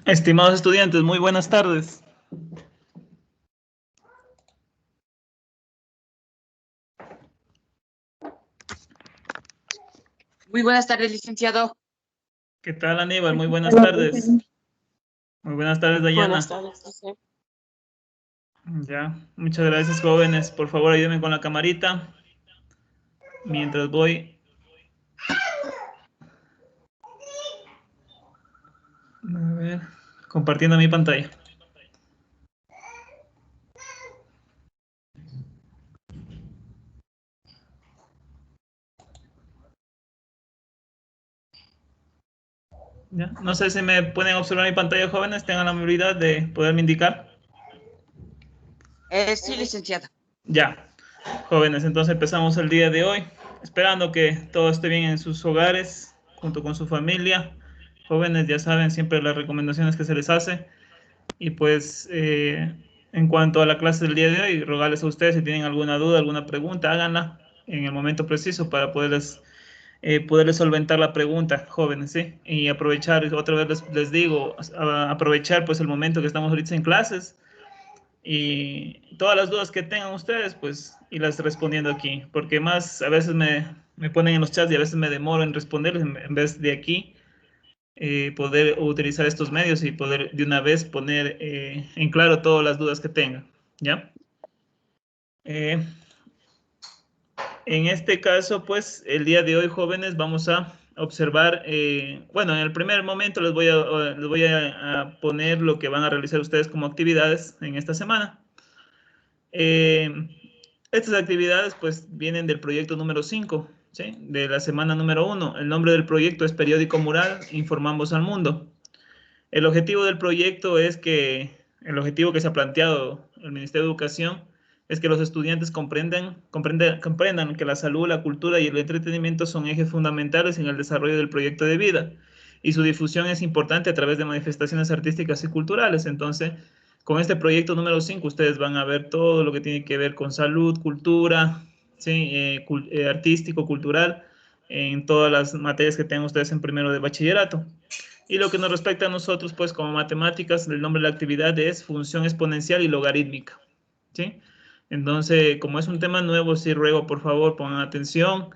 Estimados estudiantes, muy buenas tardes. Muy buenas tardes, licenciado. ¿Qué tal, Aníbal? Muy buenas tardes. Muy buenas tardes, Dayana. Buenas tardes, licenciado. Ya, muchas gracias, jóvenes. Por favor, ayúdenme con la camarita. Mientras voy... A ver, compartiendo mi pantalla. Ya, no sé si me pueden observar mi pantalla, jóvenes. Tengan la amabilidad de poderme indicar. Sí, licenciado. Ya, jóvenes, entonces empezamos el día de hoy, esperando que todo esté bien en sus hogares, junto con su familia. Jóvenes, ya saben siempre las recomendaciones que se les hace. Y pues, en cuanto a la clase del día de hoy, rogarles a ustedes si tienen alguna duda, alguna pregunta, háganla en el momento preciso para poderles solventar la pregunta, jóvenes, ¿sí? Y aprovechar, otra vez les digo, aprovechar pues el momento que estamos ahorita en clases y todas las dudas que tengan ustedes, pues, irlas respondiendo aquí, porque más a veces me ponen en los chats y a veces me demoro en responderles en vez de aquí poder utilizar estos medios y poder de una vez poner en claro todas las dudas que tengan, ¿ya? En este caso, pues, el día de hoy, jóvenes, vamos a observar, bueno, en el primer momento les voy a poner lo que van a realizar ustedes como actividades en esta semana. Estas actividades, pues, vienen del proyecto número 5, ¿sí? De la semana número 1. El nombre del proyecto es Periódico Mural, Informamos al Mundo. El objetivo del proyecto el objetivo que se ha planteado el Ministerio de Educación es que los estudiantes comprendan que la salud, la cultura y el entretenimiento son ejes fundamentales en el desarrollo del proyecto de vida y su difusión es importante a través de manifestaciones artísticas y culturales. Entonces, con este proyecto número 5, ustedes van a ver todo lo que tiene que ver con salud, cultura, ¿sí? Artístico, cultural, en todas las materias que tengan ustedes en primero de bachillerato. Y lo que nos respecta a nosotros, pues como matemáticas, el nombre de la actividad es función exponencial y logarítmica, ¿sí? Entonces, como es un tema nuevo, sí ruego, por favor, pongan atención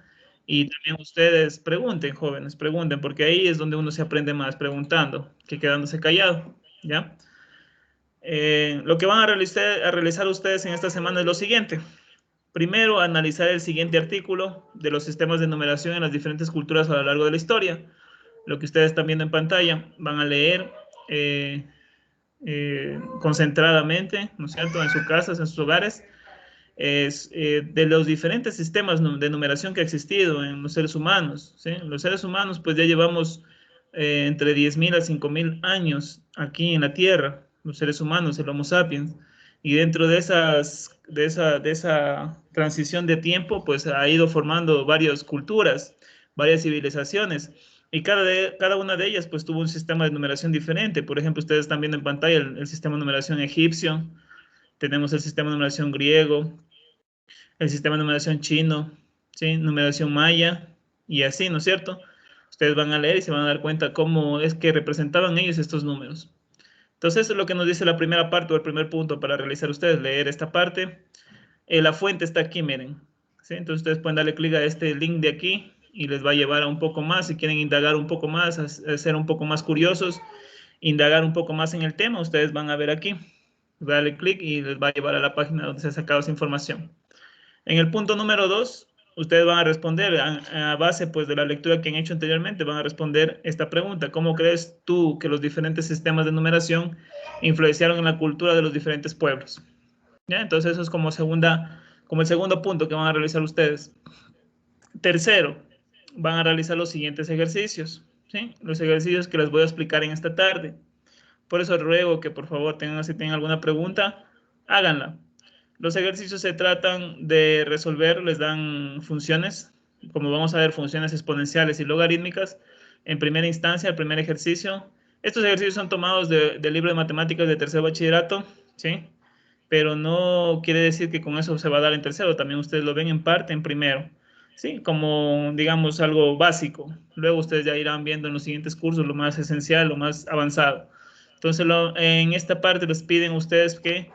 y también ustedes pregunten, jóvenes, pregunten, porque ahí es donde uno se aprende más preguntando que quedándose callado, ¿ya? Lo que van a realizar ustedes en esta semana es lo siguiente. Primero, analizar el siguiente artículo de los sistemas de numeración en las diferentes culturas a lo largo de la historia. Lo que ustedes están viendo en pantalla, van a leer concentradamente, ¿no es cierto?, en sus casas, en sus hogares, de los diferentes sistemas de numeración que ha existido en los seres humanos, ¿sí? Los seres humanos, pues ya llevamos entre 10.000 a 5.000 años aquí en la Tierra, los seres humanos, el Homo sapiens, y dentro de esa transición de tiempo, pues ha ido formando varias culturas, varias civilizaciones, y cada una de ellas pues tuvo un sistema de numeración diferente. Por ejemplo, ustedes están viendo en pantalla el sistema de numeración egipcio, tenemos el sistema de numeración griego, el sistema de numeración chino, ¿sí? Numeración maya, y así, ¿no es cierto? Ustedes van a leer y se van a dar cuenta cómo es que representaban ellos estos números. Entonces, eso es lo que nos dice la primera parte o el primer punto para realizar ustedes, leer esta parte. La fuente está aquí, miren, ¿sí? Entonces, ustedes pueden darle clic a este link de aquí y les va a llevar a un poco más. Si quieren indagar un poco más, a ser un poco más curiosos, indagar un poco más en el tema, ustedes van a ver aquí. Dale clic y les va a llevar a la página donde se ha sacado esa información. En el punto número 2, ustedes van a responder a base pues, de la lectura que han hecho anteriormente, van a responder esta pregunta. ¿Cómo crees tú que los diferentes sistemas de numeración influenciaron en la cultura de los diferentes pueblos? ¿Ya? Entonces eso es como el segundo punto que van a realizar ustedes. Tercero, van a realizar los siguientes ejercicios, ¿sí? Los ejercicios que les voy a explicar en esta tarde. Por eso ruego que por favor si tienen alguna pregunta, háganla. Los ejercicios se tratan de resolver, les dan funciones, como vamos a ver, funciones exponenciales y logarítmicas. En primera instancia, el primer ejercicio. Estos ejercicios son tomados del libro de matemáticas de tercer bachillerato, ¿sí? Pero no quiere decir que con eso se va a dar en tercero, también ustedes lo ven en parte en primero, ¿sí? Como, digamos, algo básico. Luego ustedes ya irán viendo en los siguientes cursos lo más esencial, lo más avanzado. Entonces, en esta parte les piden ustedes que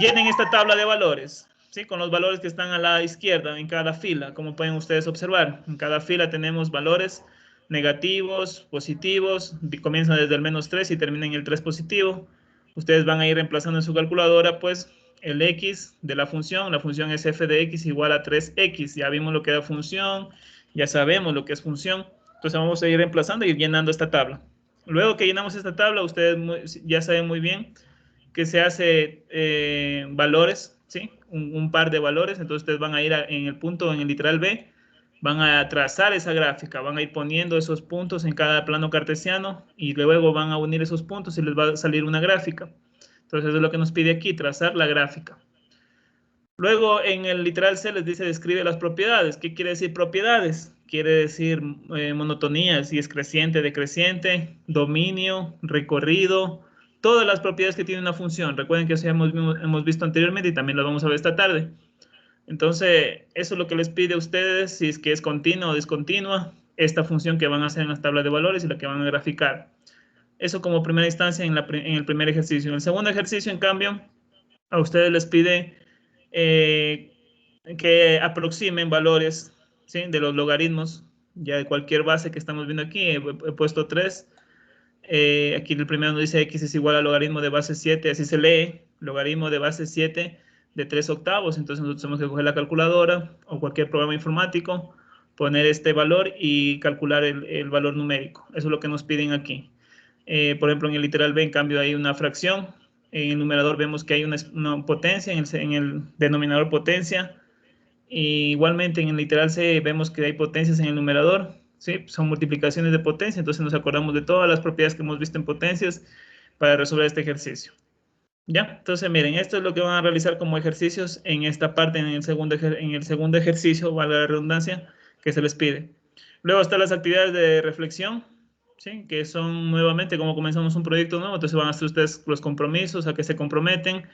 llenen esta tabla de valores, ¿sí? Con los valores que están a la izquierda en cada fila, como pueden ustedes observar. En cada fila tenemos valores negativos, positivos, comienzan desde el -3 y terminan en el 3 positivo. Ustedes van a ir reemplazando en su calculadora, pues, el x de la función es f de x igual a 3x. Ya vimos lo que era función, ya sabemos lo que es función. Entonces vamos a ir reemplazando y llenando esta tabla. Luego que llenamos esta tabla, ustedes ya saben muy bien que se hace valores, ¿sí? Un par de valores. Entonces ustedes van a ir en el punto, en el literal B, van a trazar esa gráfica, van a ir poniendo esos puntos en cada plano cartesiano y luego van a unir esos puntos y les va a salir una gráfica. Entonces eso es lo que nos pide aquí, trazar la gráfica. Luego en el literal C les dice describe las propiedades. ¿Qué quiere decir propiedades? Quiere decir monotonía, si es creciente, decreciente, dominio, recorrido, todas las propiedades que tiene una función. Recuerden que eso ya hemos visto anteriormente y también lo vamos a ver esta tarde. Entonces, eso es lo que les pide a ustedes, si es que es continua o discontinua, esta función que van a hacer en las tablas de valores y la que van a graficar. Eso como primera instancia en el primer ejercicio. En el segundo ejercicio, en cambio, a ustedes les pide que aproximen valores, ¿sí? De los logaritmos, ya de cualquier base que estamos viendo aquí. He puesto 3. Aquí el primero nos dice x es igual al logaritmo de base 7, así se lee, logaritmo de base 7 de 3 octavos. Entonces nosotros tenemos que coger la calculadora o cualquier programa informático, poner este valor y calcular el valor numérico. Eso es lo que nos piden aquí. Por ejemplo, en el literal B, en cambio, hay una fracción. En el numerador vemos que hay una potencia, en el denominador potencia. Y igualmente en el literal C vemos que hay potencias en el numerador, ¿sí? Son multiplicaciones de potencia, entonces nos acordamos de todas las propiedades que hemos visto en potencias para resolver este ejercicio. ¿Ya? Entonces miren, esto es lo que van a realizar como ejercicios en esta parte, en el segundo ejercicio, valga la redundancia, que se les pide. Luego están las actividades de reflexión, ¿sí? Que son nuevamente como comenzamos un proyecto nuevo, entonces van a hacer ustedes los compromisos, a que se comprometen.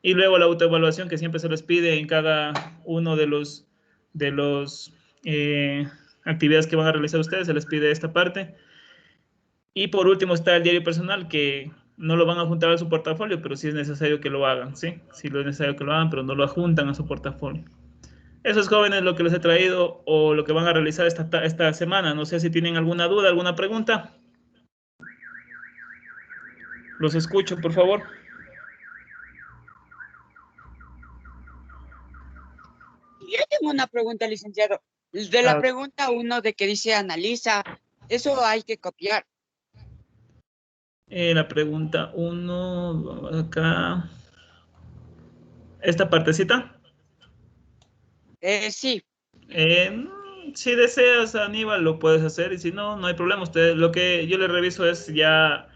Y luego la autoevaluación que siempre se les pide en cada uno de los actividades que van a realizar ustedes, se les pide esta parte. Y por último está el diario personal, que no lo van a juntar a su portafolio, pero sí es necesario que lo hagan, ¿sí? Sí es necesario que lo hagan, pero no lo adjuntan a su portafolio. Eso es, jóvenes, lo que les he traído o lo que van a realizar esta semana. No sé si tienen alguna duda, alguna pregunta. Los escucho, por favor. Yo tengo una pregunta, licenciado. De la pregunta 1 de que dice analiza, eso hay que copiar. La pregunta 1, vamos acá. ¿Esta partecita? Sí. Si deseas, Aníbal, lo puedes hacer y si no, no hay problema. Ustedes, lo que yo les reviso es ya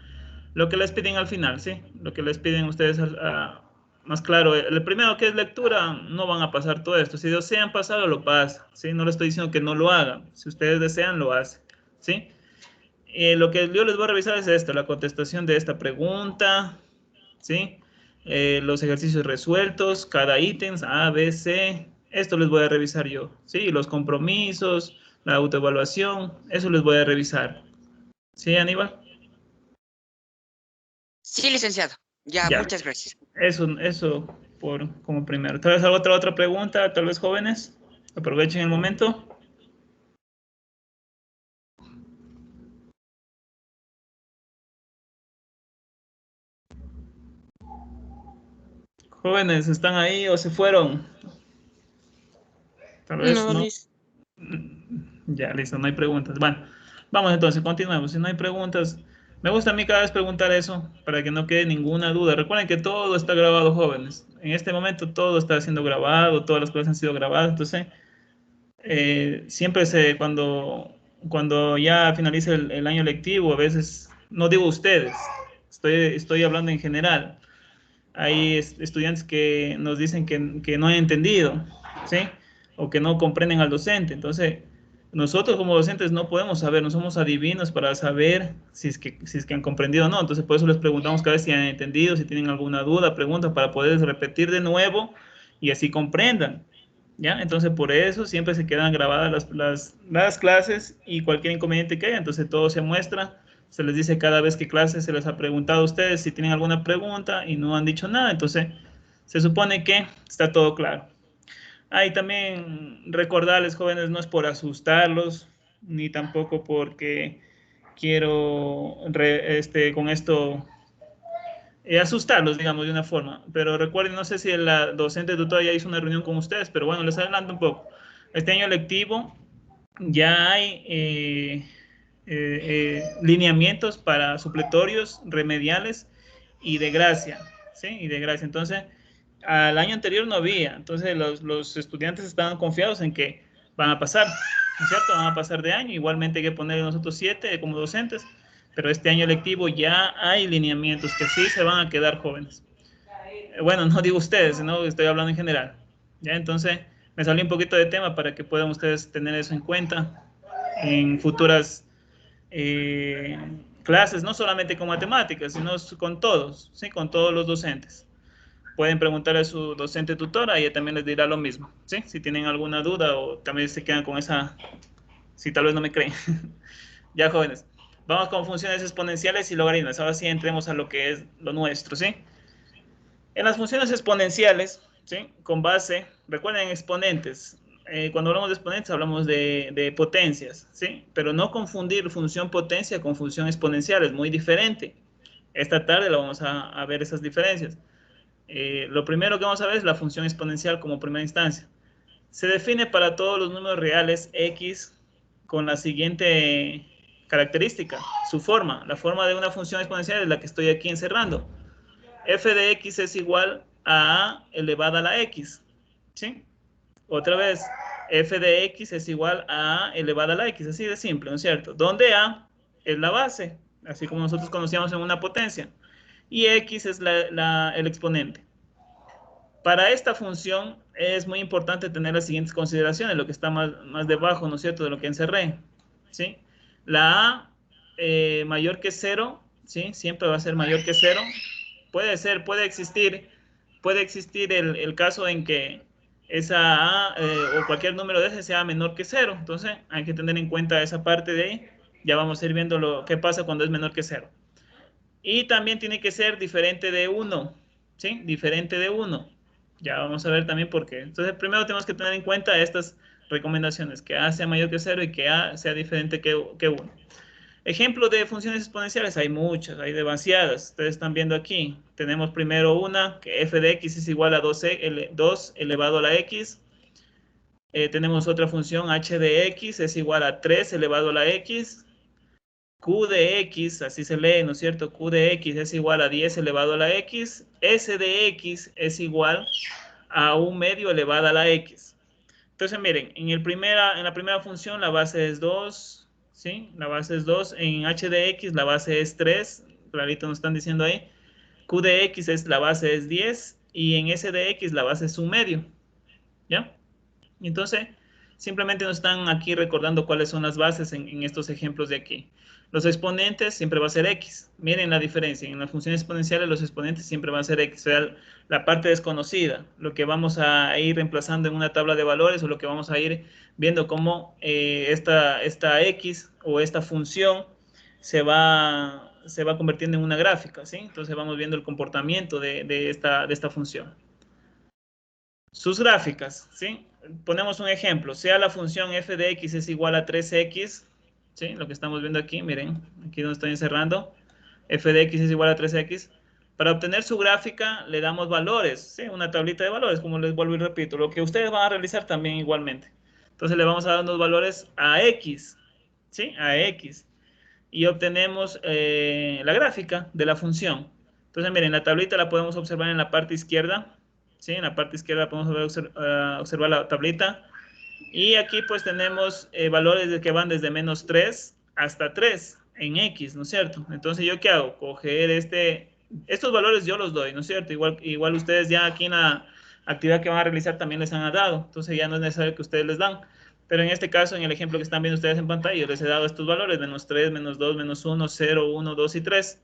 lo que les piden al final, ¿sí? Lo que les piden ustedes más claro. El primero que es lectura, no van a pasar todo esto. Si desean pasarlo, lo pasan, ¿sí? No les estoy diciendo que no lo hagan. Si ustedes desean, lo hacen, ¿sí? Lo que yo les voy a revisar es esto, la contestación de esta pregunta, ¿sí? Los ejercicios resueltos, cada ítem, A, B, C. Esto les voy a revisar yo, ¿sí? Los compromisos, la autoevaluación, eso les voy a revisar. ¿Sí, Aníbal? Sí, licenciado. Ya, Ya. muchas gracias. Eso como primero. ¿Tal vez otra pregunta? Tal vez, jóvenes, aprovechen el momento. Jóvenes, ¿están ahí o se fueron? Tal vez no. Ya, listo, no hay preguntas. Bueno, vamos entonces, continuemos. Si no hay preguntas, me gusta a mí cada vez preguntar eso para que no quede ninguna duda. Recuerden que todo está grabado, jóvenes. En este momento todo está siendo grabado, todas las cosas han sido grabadas. Entonces, siempre cuando ya finalice el año lectivo, a veces, no digo ustedes, estoy hablando en general. Hay estudiantes que nos dicen que no han entendido, ¿sí? O que no comprenden al docente. Entonces, nosotros como docentes no podemos saber, no somos adivinos para saber si es que han comprendido o no. Entonces, por eso les preguntamos cada vez si han entendido, si tienen alguna duda, pregunta, para poder repetir de nuevo y así comprendan, ¿ya? Entonces, por eso siempre se quedan grabadas las clases y cualquier inconveniente que haya, entonces todo se muestra Se les dice cada vez que clase se les ha preguntado a ustedes si tienen alguna pregunta y no han dicho nada, entonces se supone que está todo claro. Y también recordarles, jóvenes, no es por asustarlos, ni tampoco porque quiero con esto asustarlos, digamos, de una forma. Pero recuerden, no sé si la docente tutora ya hizo una reunión con ustedes, pero bueno, les adelanto un poco. Este año lectivo ya hay lineamientos para supletorios, remediales y de gracia, ¿sí? Y de gracia. Entonces, al año anterior no había. Entonces, los estudiantes estaban confiados en que van a pasar, ¿no es cierto? Van a pasar de año. Igualmente hay que poner nosotros 7 como docentes, pero este año lectivo ya hay lineamientos que sí se van a quedar jóvenes. Bueno, no digo ustedes, sino estoy hablando en general. ¿Ya? Entonces, me salí un poquito de tema para que puedan ustedes tener eso en cuenta en futuras clases, no solamente con matemáticas, sino con todos, ¿sí? Con todos los docentes. Pueden preguntarle a su docente tutora y ella también les dirá lo mismo, ¿sí? Si tienen alguna duda o también se quedan con esa, si tal vez no me creen. Ya, jóvenes, vamos con funciones exponenciales y logaritmos. Ahora sí entremos a lo que es lo nuestro, ¿sí? En las funciones exponenciales, ¿sí? Con base, recuerden exponentes. Cuando hablamos de exponentes hablamos de potencias, ¿sí? Pero no confundir función potencia con función exponencial, es muy diferente. Esta tarde lo vamos a ver esas diferencias. Lo primero que vamos a ver es la función exponencial como primera instancia. Se define para todos los números reales x con la siguiente característica, su forma. La forma de una función exponencial es la que estoy aquí encerrando. F de x es igual a a elevada a la x, ¿sí? Otra vez, f de x es igual a a elevada a la x, así de simple, ¿no es cierto? Donde a es la base, así como nosotros conocíamos en una potencia, y x es el exponente. Para esta función es muy importante tener las siguientes consideraciones, lo que está más debajo, ¿no es cierto?, de lo que encerré, ¿sí? La a mayor que 0, ¿sí? Siempre va a ser mayor que 0. Puede existir el caso en que esa A o cualquier número de ese sea menor que 0. Entonces hay que tener en cuenta esa parte de ahí. Ya vamos a ir viendo lo que pasa cuando es menor que 0. Y también tiene que ser diferente de 1, ¿sí? Diferente de 1. Ya vamos a ver también por qué. Entonces primero tenemos que tener en cuenta estas recomendaciones, que A sea mayor que 0 y que A sea diferente que 1. Ejemplos de funciones exponenciales, hay muchas, hay demasiadas. Ustedes están viendo aquí. Tenemos primero una, que f de x es igual a 2 elevado a la x. Tenemos otra función, h de x es igual a 3 elevado a la x. Q de x, así se lee, ¿no es cierto? Q de x es igual a 10 elevado a la x. S de x es igual a 1 medio elevado a la x. Entonces, miren, en la primera función la base es 2, ¿sí? La base es 2. En h de x la base es 3. Clarito nos están diciendo ahí. Q de x la base es 10. Y en s de x la base es 1 medio. ¿Ya? Entonces, simplemente nos están aquí recordando cuáles son las bases en estos ejemplos de aquí. Los exponentes siempre va a ser x. Miren la diferencia. En las funciones exponenciales los exponentes siempre van a ser x. O sea, la parte desconocida. Lo que vamos a ir reemplazando en una tabla de valores o lo que vamos a ir viendo cómo esta x o esta función se va convirtiendo en una gráfica, ¿sí? Entonces vamos viendo el comportamiento de esta función. Sus gráficas, ¿sí? Ponemos un ejemplo, sea la función f de x es igual a 3x, ¿sí? Lo que estamos viendo aquí, miren, aquí donde estoy encerrando, f de x es igual a 3x. Para obtener su gráfica le damos valores, ¿sí? Una tablita de valores, como les vuelvo y repito, lo que ustedes van a realizar también igualmente. Entonces le vamos a dar unos valores a x, ¿sí? A x. Y obtenemos la gráfica de la función. Entonces, miren, la tablita la podemos observar en la parte izquierda, ¿sí? En la parte izquierda podemos observar la tablita. Y aquí pues tenemos valores que van desde menos 3 hasta 3 en X, ¿no es cierto? Entonces, ¿yo qué hago? Coger estos valores yo los doy, ¿no es cierto? Igual ustedes ya aquí en la actividad que van a realizar también les han dado. Entonces, ya no es necesario que ustedes les dan. Pero en este caso, en el ejemplo que están viendo ustedes en pantalla, yo les he dado estos valores, menos 3, menos 2, menos 1, 0, 1, 2 y 3.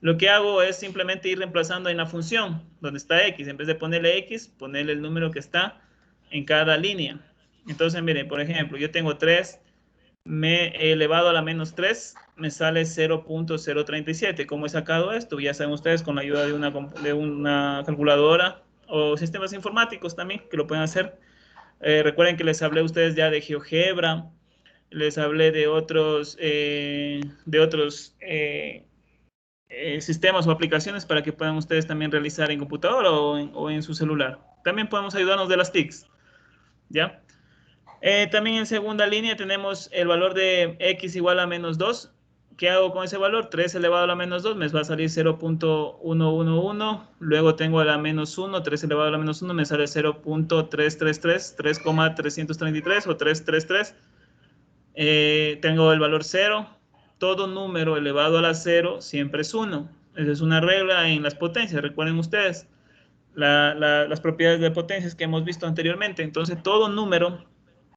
Lo que hago es simplemente ir reemplazando en la función donde está x. En vez de ponerle x, ponerle el número que está en cada línea. Entonces, miren, por ejemplo, yo tengo 3 elevado a la menos 3 me sale 0.037. ¿Cómo he sacado esto? Ya saben ustedes, con la ayuda de una calculadora o sistemas informáticos también que lo pueden hacer. Recuerden que les hablé a ustedes ya de GeoGebra, les hablé de otros sistemas o aplicaciones para que puedan ustedes también realizar en computadora o en su celular. También podemos ayudarnos de las TICs, ¿ya? También en segunda línea tenemos el valor de x igual a menos 2. ¿Qué hago con ese valor? 3 elevado a la menos 2 me va a salir 0.111. Luego tengo a la menos 1, 3 elevado a la menos 1 me sale 0.333, 3,333 o 333. Tengo el valor 0. Todo número elevado a la 0 siempre es 1. Esa es una regla en las potencias, recuerden ustedes las propiedades de potencias que hemos visto anteriormente. Entonces, todo número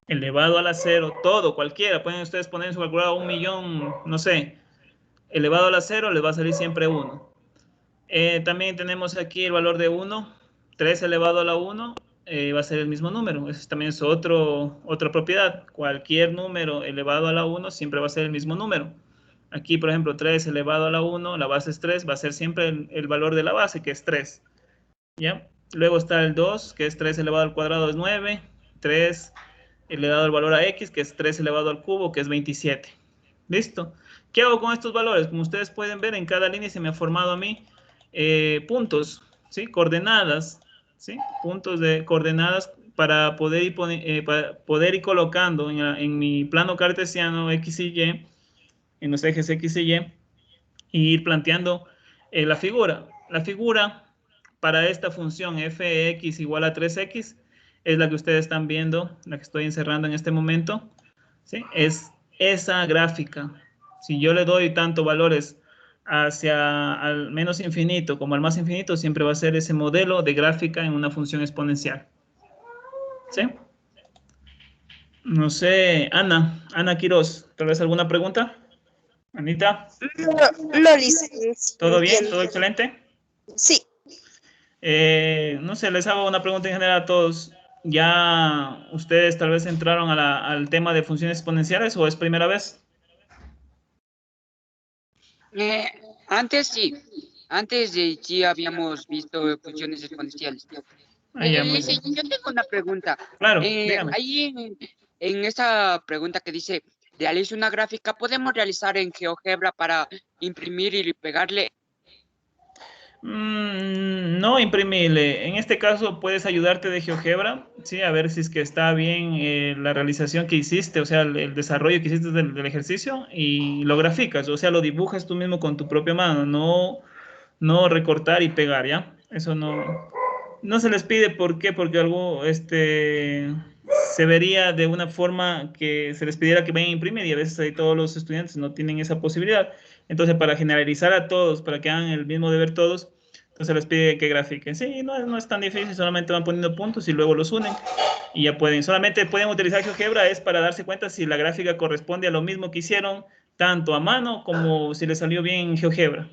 elevado a la 0, todo, cualquiera, pueden ustedes poner en su calculadora 1.000.000, no sé, elevado a la 0, les va a salir siempre 1. También tenemos aquí el valor de 1, 3 elevado a la 1, va a ser el mismo número. Eso también es otra propiedad. Cualquier número elevado a la 1 siempre va a ser el mismo número. Aquí, por ejemplo, 3 elevado a la 1, la base es 3, va a ser siempre el valor de la base, que es 3. ¿Ya? Luego está el 2, que es 3 elevado al cuadrado, es 9. 3 le he dado el valor a x, que es 3 elevado al cubo, que es 27. ¿Listo? ¿Qué hago con estos valores? Como ustedes pueden ver, en cada línea se me ha formado a mí puntos, ¿sí? Coordenadas, ¿sí? Puntos de coordenadas para poder ir colocando en mi plano cartesiano x y y, en los ejes x y ir planteando la figura. La figura para esta función f(x) igual a 3x es la que ustedes están viendo, la que estoy encerrando en este momento, ¿sí? Es esa gráfica. Si yo le doy tanto valores hacia al menos infinito como al más infinito, siempre va a ser ese modelo de gráfica en una función exponencial. ¿Sí? No sé, Ana Quiroz, ¿tal vez alguna pregunta? Anita. No, licenciado. ¿Todo bien? Entiendo. ¿Todo excelente? Sí. No sé, les hago una pregunta en general a todos. ¿Ya ustedes tal vez entraron al tema de funciones exponenciales o es primera vez? Antes sí. Antes sí habíamos visto funciones exponenciales. Ya, muy bien. Licenciado, yo tengo una pregunta. Claro, dígame. Ahí en esa pregunta que dice, realiza una gráfica, ¿podemos realizar en GeoGebra para imprimir y pegarle? No imprimirle. En este caso puedes ayudarte de GeoGebra, ¿sí? A ver si es que está bien la realización que hiciste, o sea, el desarrollo que hiciste del ejercicio y lo graficas, o sea, lo dibujas tú mismo con tu propia mano, no recortar y pegar, ¿ya? Eso no se les pide. ¿Por qué? Porque algo se vería de una forma que se les pidiera que vayan a imprimir y a veces ahí todos los estudiantes no tienen esa posibilidad. Entonces, para generalizar a todos, para que hagan el mismo deber todos, entonces les pide que grafiquen. Sí, no es tan difícil, solamente van poniendo puntos y luego los unen y ya pueden. Solamente pueden utilizar GeoGebra es para darse cuenta si la gráfica corresponde a lo mismo que hicieron, tanto a mano como si les salió bien en GeoGebra.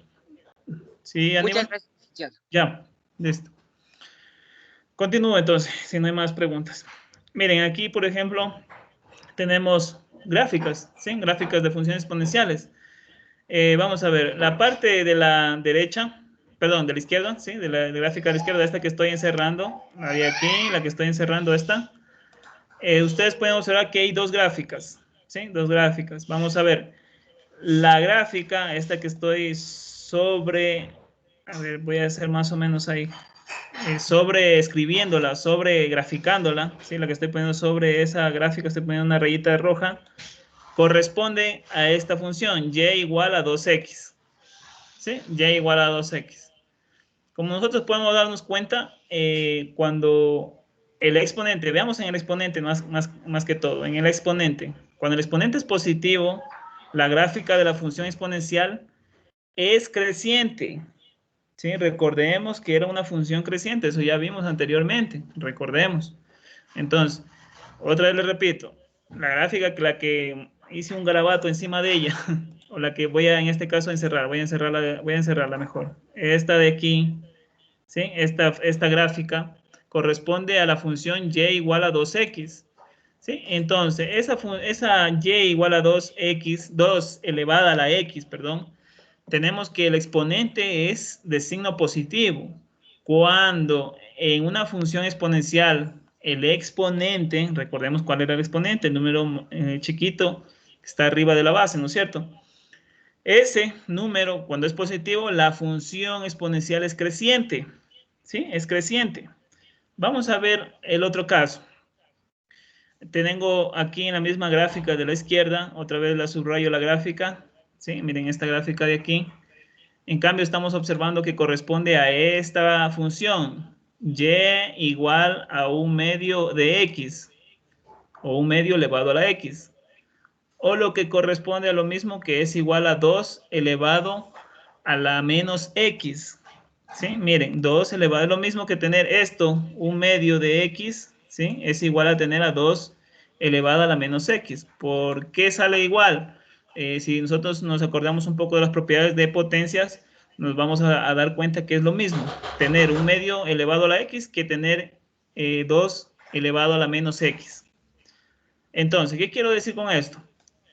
¿Sí, Muchas Aníbal? gracias, licenciado. Ya, listo. Continúo entonces, si no hay más preguntas. Miren, aquí, por ejemplo, tenemos gráficas, ¿sí? Gráficas de funciones exponenciales. Vamos a ver, la parte de la derecha, perdón, de la izquierda, ¿sí? De la gráfica de la izquierda, esta que estoy encerrando, la de aquí, la que estoy encerrando esta. Ustedes pueden observar que hay dos gráficas, ¿sí? Dos gráficas. Vamos a ver, la gráfica, esta que estoy sobre, a ver, voy a hacer más o menos ahí, sobre escribiéndola, sobre graficándola, ¿sí? La que estoy poniendo sobre esa gráfica, estoy poniendo una rayita roja, corresponde a esta función, y igual a 2x, ¿sí? Y igual a 2x. Como nosotros podemos darnos cuenta, cuando el exponente, veamos en el exponente más que todo, en el exponente, cuando el exponente es positivo, la gráfica de la función exponencial es creciente, ¿sí? Recordemos que era una función creciente, eso ya vimos anteriormente, recordemos. Entonces, otra vez les repito, la gráfica que la que hice un garabato encima de ella, o la que voy a en este caso encerrar, voy a encerrarla mejor. Esta de aquí, ¿sí? Esta gráfica corresponde a la función y igual a 2x. ¿Sí? Entonces, esa y igual a 2x, 2 elevada a la x, perdón, tenemos que el exponente es de signo positivo. Cuando en una función exponencial el exponente, recordemos cuál era el exponente, el número chiquito que está arriba de la base, ¿no es cierto? Ese número, cuando es positivo, la función exponencial es creciente. ¿Sí? Es creciente. Vamos a ver el otro caso. Tengo aquí en la misma gráfica de la izquierda, otra vez la subrayo la gráfica. ¿Sí? Miren esta gráfica de aquí. En cambio, estamos observando que corresponde a esta función, y igual a un medio de x, o un medio elevado a la x, o lo que corresponde a lo mismo, que es igual a 2 elevado a la menos x. ¿Sí? Miren, 2 elevado es lo mismo que tener esto, un medio de x, ¿sí? Es igual a tener a 2 elevado a la menos x. ¿Por qué sale igual? Si nosotros nos acordamos un poco de las propiedades de potencias, nos vamos a dar cuenta que es lo mismo tener un medio elevado a la x que tener 2 elevado a la menos x. Entonces, ¿qué quiero decir con esto?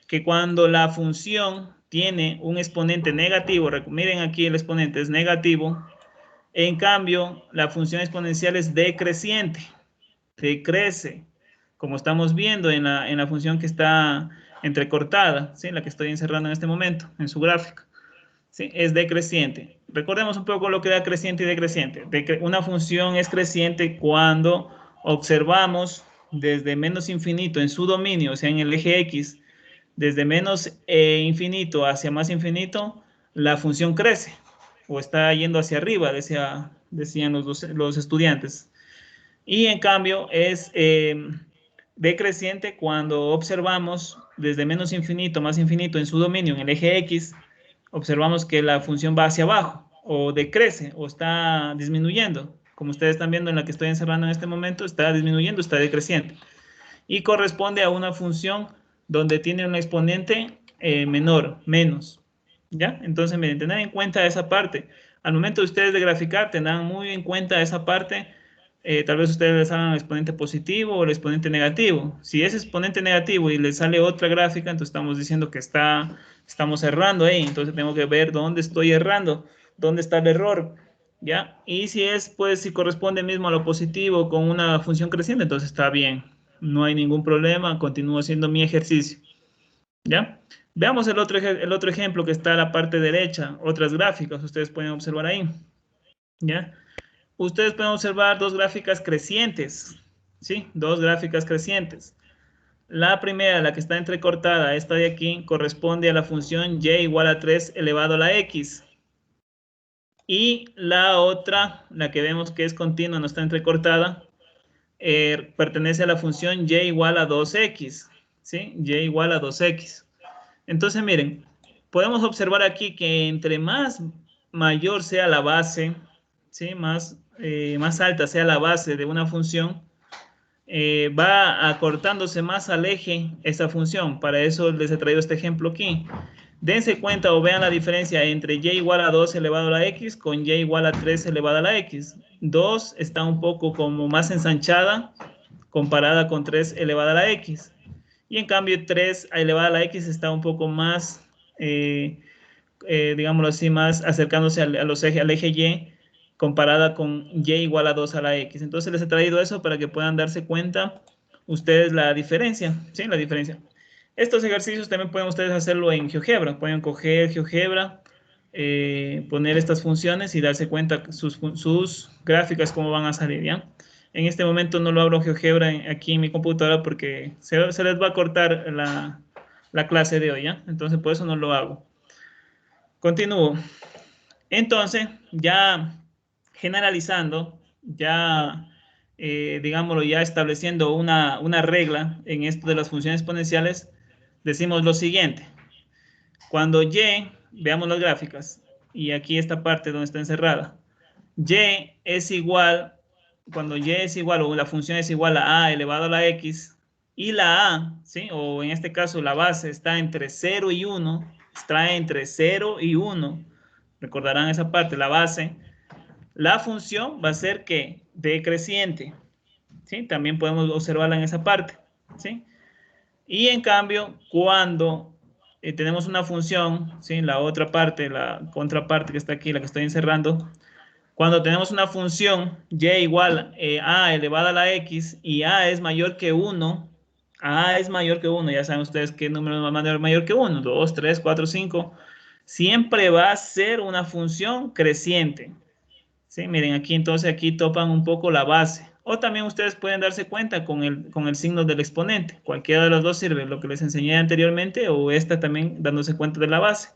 Que cuando la función tiene un exponente negativo, miren aquí el exponente es negativo, en cambio la función exponencial es decreciente, decrece, como estamos viendo en la función que está entrecortada, ¿sí? La que estoy encerrando en este momento, en su gráfica. ¿Sí? Es decreciente. Recordemos un poco lo que da creciente y decreciente. Una función es creciente cuando observamos desde menos infinito en su dominio, o sea, en el eje X, desde menos infinito hacia más infinito, la función crece o está yendo hacia arriba, decían los estudiantes. Y en cambio es decreciente cuando observamos desde menos infinito, más infinito en su dominio, en el eje X, observamos que la función va hacia abajo o decrece o está disminuyendo. Como ustedes están viendo en la que estoy encerrando en este momento, está disminuyendo, está decreciente. Y corresponde a una función donde tiene un exponente menor, menos. ¿Ya? Entonces, miren, tener en cuenta esa parte. Al momento de ustedes de graficar, tendrán muy en cuenta esa parte. Tal vez ustedes les hagan el exponente positivo o el exponente negativo. Si es exponente negativo y les sale otra gráfica, entonces estamos diciendo que estamos errando ahí. Entonces tengo que ver dónde estoy errando, dónde está el error. ¿Ya? Y si es, pues, si corresponde mismo a lo positivo con una función creciente, entonces está bien. No hay ningún problema, continúo haciendo mi ejercicio. ¿Ya? Veamos el otro ejemplo que está a la parte derecha, otras gráficas, ustedes pueden observar ahí. ¿Ya? Ustedes pueden observar dos gráficas crecientes, ¿sí? Dos gráficas crecientes. La primera, la que está entrecortada, esta de aquí, corresponde a la función y igual a 3 elevado a la x. Y la otra, la que vemos que es continua, no está entrecortada, pertenece a la función y igual a 2x, ¿sí? Y igual a 2x. Entonces, miren, podemos observar aquí que entre más mayor sea la base, ¿sí? Más alta sea la base de una función, va acortándose más al eje esa función. Para eso les he traído este ejemplo aquí. Dense cuenta o vean la diferencia entre y igual a 2 elevado a la x con y igual a 3 elevado a la x. 2 está un poco como más ensanchada comparada con 3 elevada a la x. Y en cambio 3 elevada a la x está un poco más, digámoslo así, más acercándose al eje y comparada con y igual a 2 a la x. Entonces les he traído eso para que puedan darse cuenta ustedes la diferencia, ¿sí? La diferencia. Estos ejercicios también pueden ustedes hacerlo en GeoGebra. Pueden coger GeoGebra, poner estas funciones y darse cuenta sus gráficas cómo van a salir, ¿ya? En este momento no lo abro GeoGebra aquí en mi computadora porque se les va a cortar la clase de hoy, ¿ya? Entonces por eso no lo hago. Continúo. Entonces, ya generalizando, ya, digámoslo, ya estableciendo una regla en esto de las funciones exponenciales, decimos lo siguiente. Cuando y, veamos las gráficas, y aquí esta parte donde está encerrada, y es igual, cuando y es igual o la función es igual a elevado a la x, y la a, ¿sí? O en este caso la base está entre 0 y 1, está entre 0 y 1, recordarán esa parte, la base, la función va a ser que decreciente, ¿sí? También podemos observarla en esa parte. ¿sí? Y en cambio, cuando tenemos una función, ¿sí? La otra parte, la contraparte que está aquí, la que estoy encerrando, cuando tenemos una función y igual a elevada a la x y a es mayor que 1, a es mayor que 1, ya saben ustedes qué número va a mayor que 1, 2, 3, 4, 5, siempre va a ser una función creciente. ¿Sí? Miren, aquí entonces aquí topan un poco la base. O también ustedes pueden darse cuenta con el signo del exponente. Cualquiera de los dos sirve, lo que les enseñé anteriormente o esta también dándose cuenta de la base.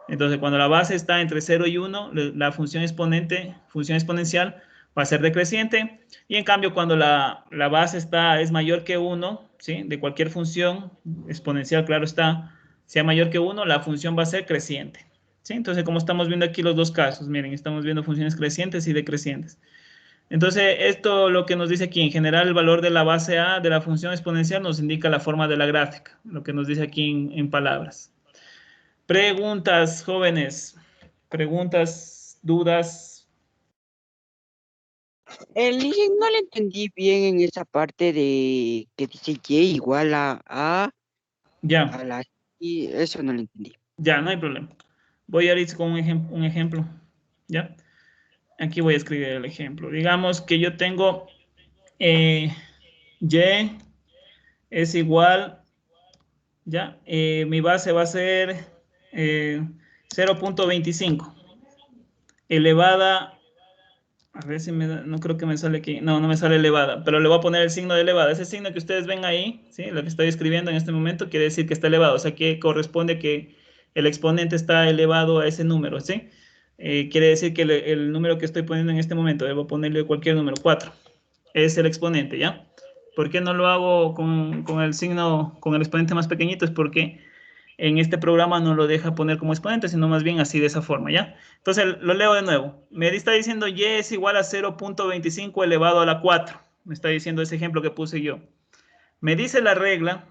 Entonces, cuando la base está entre 0 y 1, la función exponencial, va a ser decreciente. Y en cambio, cuando la base es mayor que 1, ¿sí? De cualquier función exponencial, claro está, sea mayor que 1, la función va a ser creciente. ¿Sí? Entonces, como estamos viendo aquí los dos casos, miren, estamos viendo funciones crecientes y decrecientes. Entonces, esto lo que nos dice aquí, en general, el valor de la base A de la función exponencial nos indica la forma de la gráfica, lo que nos dice aquí en palabras. Preguntas, jóvenes. Preguntas, dudas. No le entendí bien en esa parte de que dice y igual a Ya, la y eso no lo entendí. ya, no hay problema. Voy a ir con un ejemplo. ¿Ya? Aquí voy a escribir el ejemplo. Digamos que yo tengo y es igual, ¿ya? Mi base va a ser 0.25 elevada. A ver si no creo que me sale aquí. No, no me sale elevada, pero le voy a poner el signo de elevada. Ese signo que ustedes ven ahí, ¿sí? Lo que estoy escribiendo en este momento quiere decir que está elevado. O sea, que corresponde que el exponente está elevado a ese número, ¿sí? Quiere decir que el número que estoy poniendo en este momento, debo ponerle cualquier número, 4. Es el exponente, ¿ya? ¿Por qué no lo hago con el signo, con el exponente más pequeñito? Es porque en este programa no lo deja poner como exponente, sino más bien así de esa forma, ¿ya? Entonces lo leo de nuevo. Me está diciendo y es igual a 0.25 elevado a la 4. Me está diciendo ese ejemplo que puse yo. Me dice la regla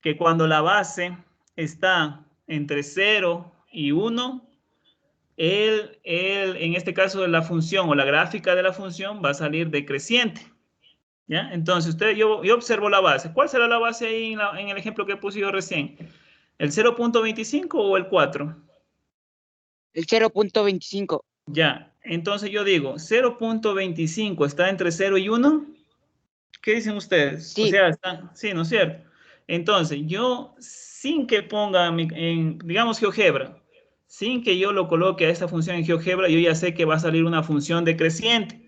que cuando la base está entre 0 y 1, en este caso la función o la gráfica de la función va a salir decreciente. ¿Ya? Entonces, yo observo la base. ¿Cuál será la base ahí en el ejemplo que puse yo recién? ¿El 0.25 o el 4? El 0.25. Ya, entonces yo digo, 0.25 está entre 0 y 1. ¿Qué dicen ustedes? O Sí, sea, está, sí, ¿no es cierto? Entonces, yo sin que ponga, digamos, GeoGebra, sin que yo lo coloque a esta función en GeoGebra, yo ya sé que va a salir una función decreciente.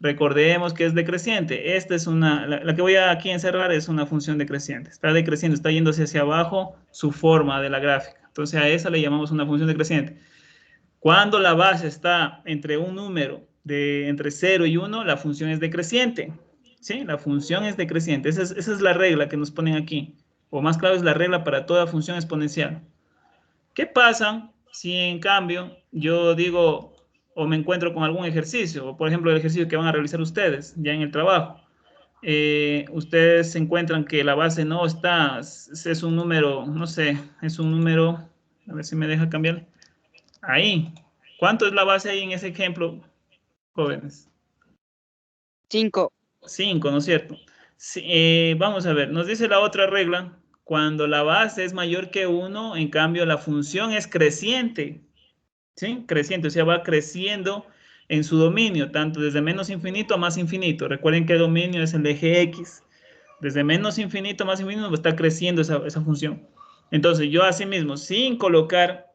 Recordemos que es decreciente. Esta es la que voy a aquí encerrar es una función decreciente. Está decreciendo, está yéndose hacia abajo su forma de la gráfica. Entonces a esa le llamamos una función decreciente. Cuando la base está entre un número de entre 0 y 1, la función es decreciente. ¿Sí? La función es decreciente. Esa es la regla que nos ponen aquí. O más claro, es la regla para toda función exponencial. ¿Qué pasa si en cambio yo digo o me encuentro con algún ejercicio, o por ejemplo el ejercicio que van a realizar ustedes ya en el trabajo? Ustedes se encuentran que la base no está, es un número, no sé, es un número, a ver si me deja cambiar. Ahí. ¿Cuánto es la base ahí en ese ejemplo, jóvenes? 5. 5, ¿no es cierto? Sí, vamos a ver, nos dice la otra regla, cuando la base es mayor que 1, en cambio la función es creciente, ¿sí? Creciente, o sea, va creciendo en su dominio, tanto desde menos infinito a más infinito. Recuerden que el dominio es el eje X. Desde menos infinito a más infinito está creciendo esa función. Entonces, yo asimismo, sin colocar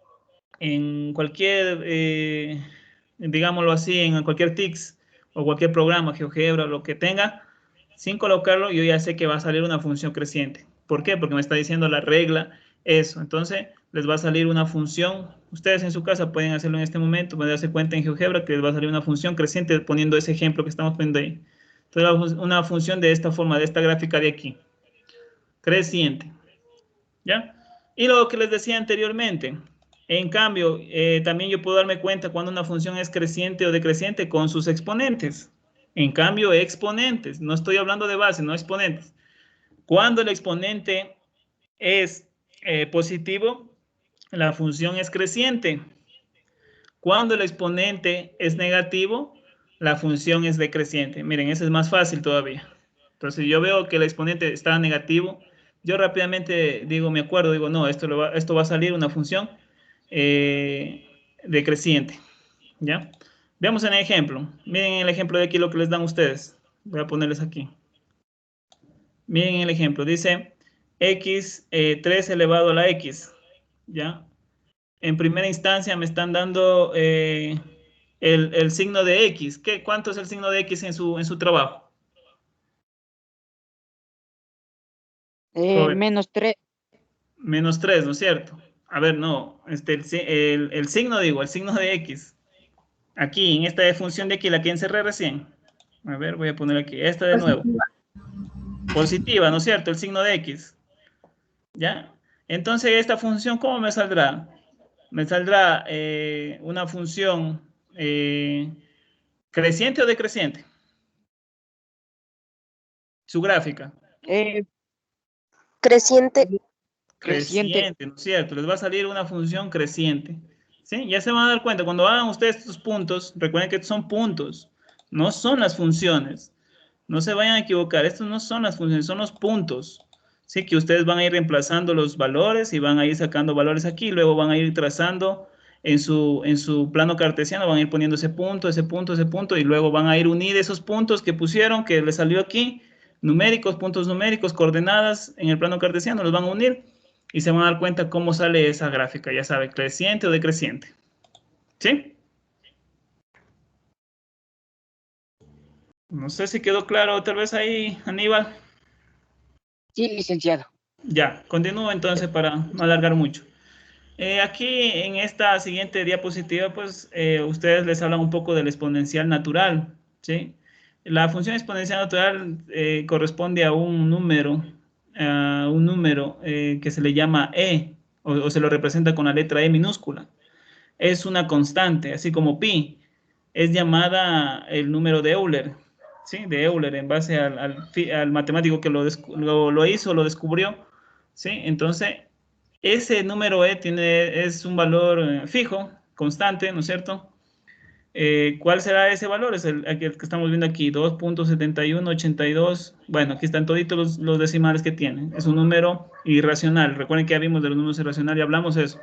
en cualquier, digámoslo así, en cualquier TICS o cualquier programa, GeoGebra, lo que tenga, sin colocarlo, yo ya sé que va a salir una función creciente. ¿Por qué? Porque me está diciendo la regla eso. Entonces, les va a salir una función. Ustedes en su casa pueden hacerlo en este momento, pueden darse cuenta en GeoGebra que les va a salir una función creciente poniendo ese ejemplo que estamos poniendo ahí. Entonces, una función de esta forma, de esta gráfica de aquí. Creciente. ¿Ya? Y lo que les decía anteriormente, en cambio, también yo puedo darme cuenta cuando una función es creciente o decreciente con sus exponentes. En cambio, exponentes, no estoy hablando de base, no exponentes. Cuando el exponente es positivo, la función es creciente. Cuando el exponente es negativo, la función es decreciente. Miren, eso es más fácil todavía. Entonces yo veo que el exponente está negativo, yo rápidamente digo, me acuerdo, digo, no, esto va a salir una función decreciente, ¿ya? Veamos en el ejemplo. Miren el ejemplo de aquí lo que les dan ustedes. Voy a ponerles aquí. Miren el ejemplo. Dice x 3 elevado a la x, ¿ya? En primera instancia me están dando el signo de x. ¿Cuánto es el signo de x en su trabajo? Joven. -3. Menos 3, ¿no es cierto? A ver, no. El signo, digo, el signo de x. Aquí, en esta función de aquí, la que encerré recién. A ver, voy a poner aquí. Esta de nuevo. Positiva, ¿no es cierto? El signo de x. ¿Ya? Entonces, esta función, ¿cómo me saldrá? Me saldrá una función creciente o decreciente. Su gráfica. Creciente. Creciente. Creciente, ¿no es cierto? Les va a salir una función creciente. ¿Sí? Ya se van a dar cuenta, cuando hagan ustedes estos puntos, recuerden que son puntos, no son las funciones. No se vayan a equivocar, estos no son las funciones, son los puntos. ¿Sí? Que ustedes van a ir reemplazando los valores y van a ir sacando valores aquí, luego van a ir trazando en su plano cartesiano, van a ir poniendo ese punto, ese punto, ese punto, y luego van a ir unir esos puntos que pusieron, que les salió aquí, numéricos, puntos numéricos, coordenadas en el plano cartesiano, los van a unir y se van a dar cuenta cómo sale esa gráfica, ya sabe, creciente o decreciente. ¿Sí? No sé si quedó claro, tal vez ahí, Aníbal. Sí, licenciado. Ya, continúo entonces para no alargar mucho. Aquí en esta siguiente diapositiva, pues ustedes les hablan un poco del exponencial natural, ¿sí? La función exponencial natural corresponde a un número que se le llama e, o se lo representa con la letra e minúscula. Es una constante, así como pi. Es llamada el número de Euler, ¿sí? De Euler, en base al matemático que lo hizo, lo descubrió, ¿sí? Entonces, ese número e es un valor fijo, constante, ¿no es cierto? ¿Cuál será ese valor? Es el que estamos viendo aquí, 2.7182. Bueno, aquí están toditos los decimales que tiene. Es un número irracional. Recuerden que ya vimos de los números irracionales y hablamos de eso.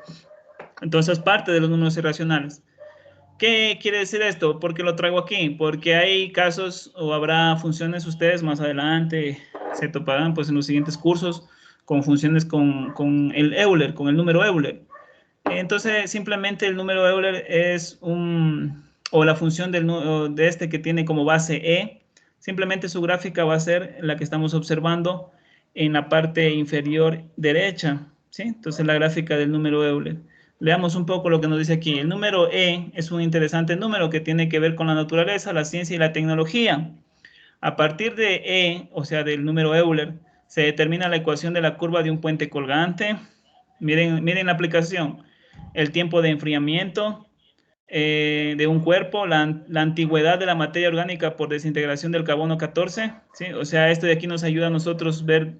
Entonces, parte de los números irracionales. ¿Qué quiere decir esto? ¿Por qué lo traigo aquí? Porque hay casos o habrá funciones ustedes más adelante, se toparán pues en los siguientes cursos con funciones con el Euler, con el número Euler. Entonces, simplemente el número Euler es o la función de este que tiene como base e, simplemente su gráfica va a ser la que estamos observando en la parte inferior derecha, ¿sí? Entonces, la gráfica del número Euler. Leamos un poco lo que nos dice aquí. El número e es un interesante número que tiene que ver con la naturaleza, la ciencia y la tecnología. A partir de e, o sea, del número Euler, se determina la ecuación de la curva de un puente colgante. Miren la aplicación. El tiempo de enfriamiento de un cuerpo, la antigüedad de la materia orgánica por desintegración del carbono 14, ¿sí? O sea, esto de aquí nos ayuda a nosotros ver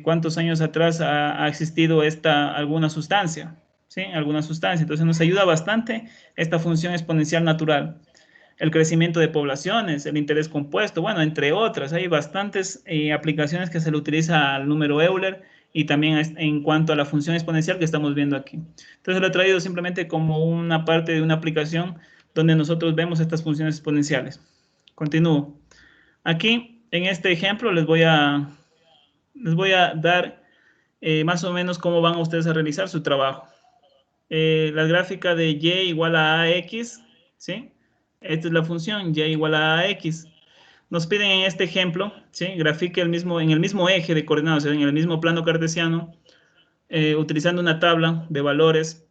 cuántos años atrás ha existido alguna sustancia, ¿sí? Alguna sustancia. Entonces nos ayuda bastante esta función exponencial natural. El crecimiento de poblaciones, el interés compuesto, bueno, entre otras. Hay bastantes aplicaciones que se le utiliza al número Euler y también en cuanto a la función exponencial que estamos viendo aquí. Entonces lo he traído simplemente como una parte de una aplicación donde nosotros vemos estas funciones exponenciales. Continúo. Aquí, en este ejemplo, les voy a dar más o menos cómo van ustedes a realizar su trabajo. La gráfica de y igual a ax, ¿sí? Esta es la función y igual a ax. Nos piden en este ejemplo, ¿sí? Grafique en el mismo eje de coordenadas, en el mismo plano cartesiano, utilizando una tabla de valores.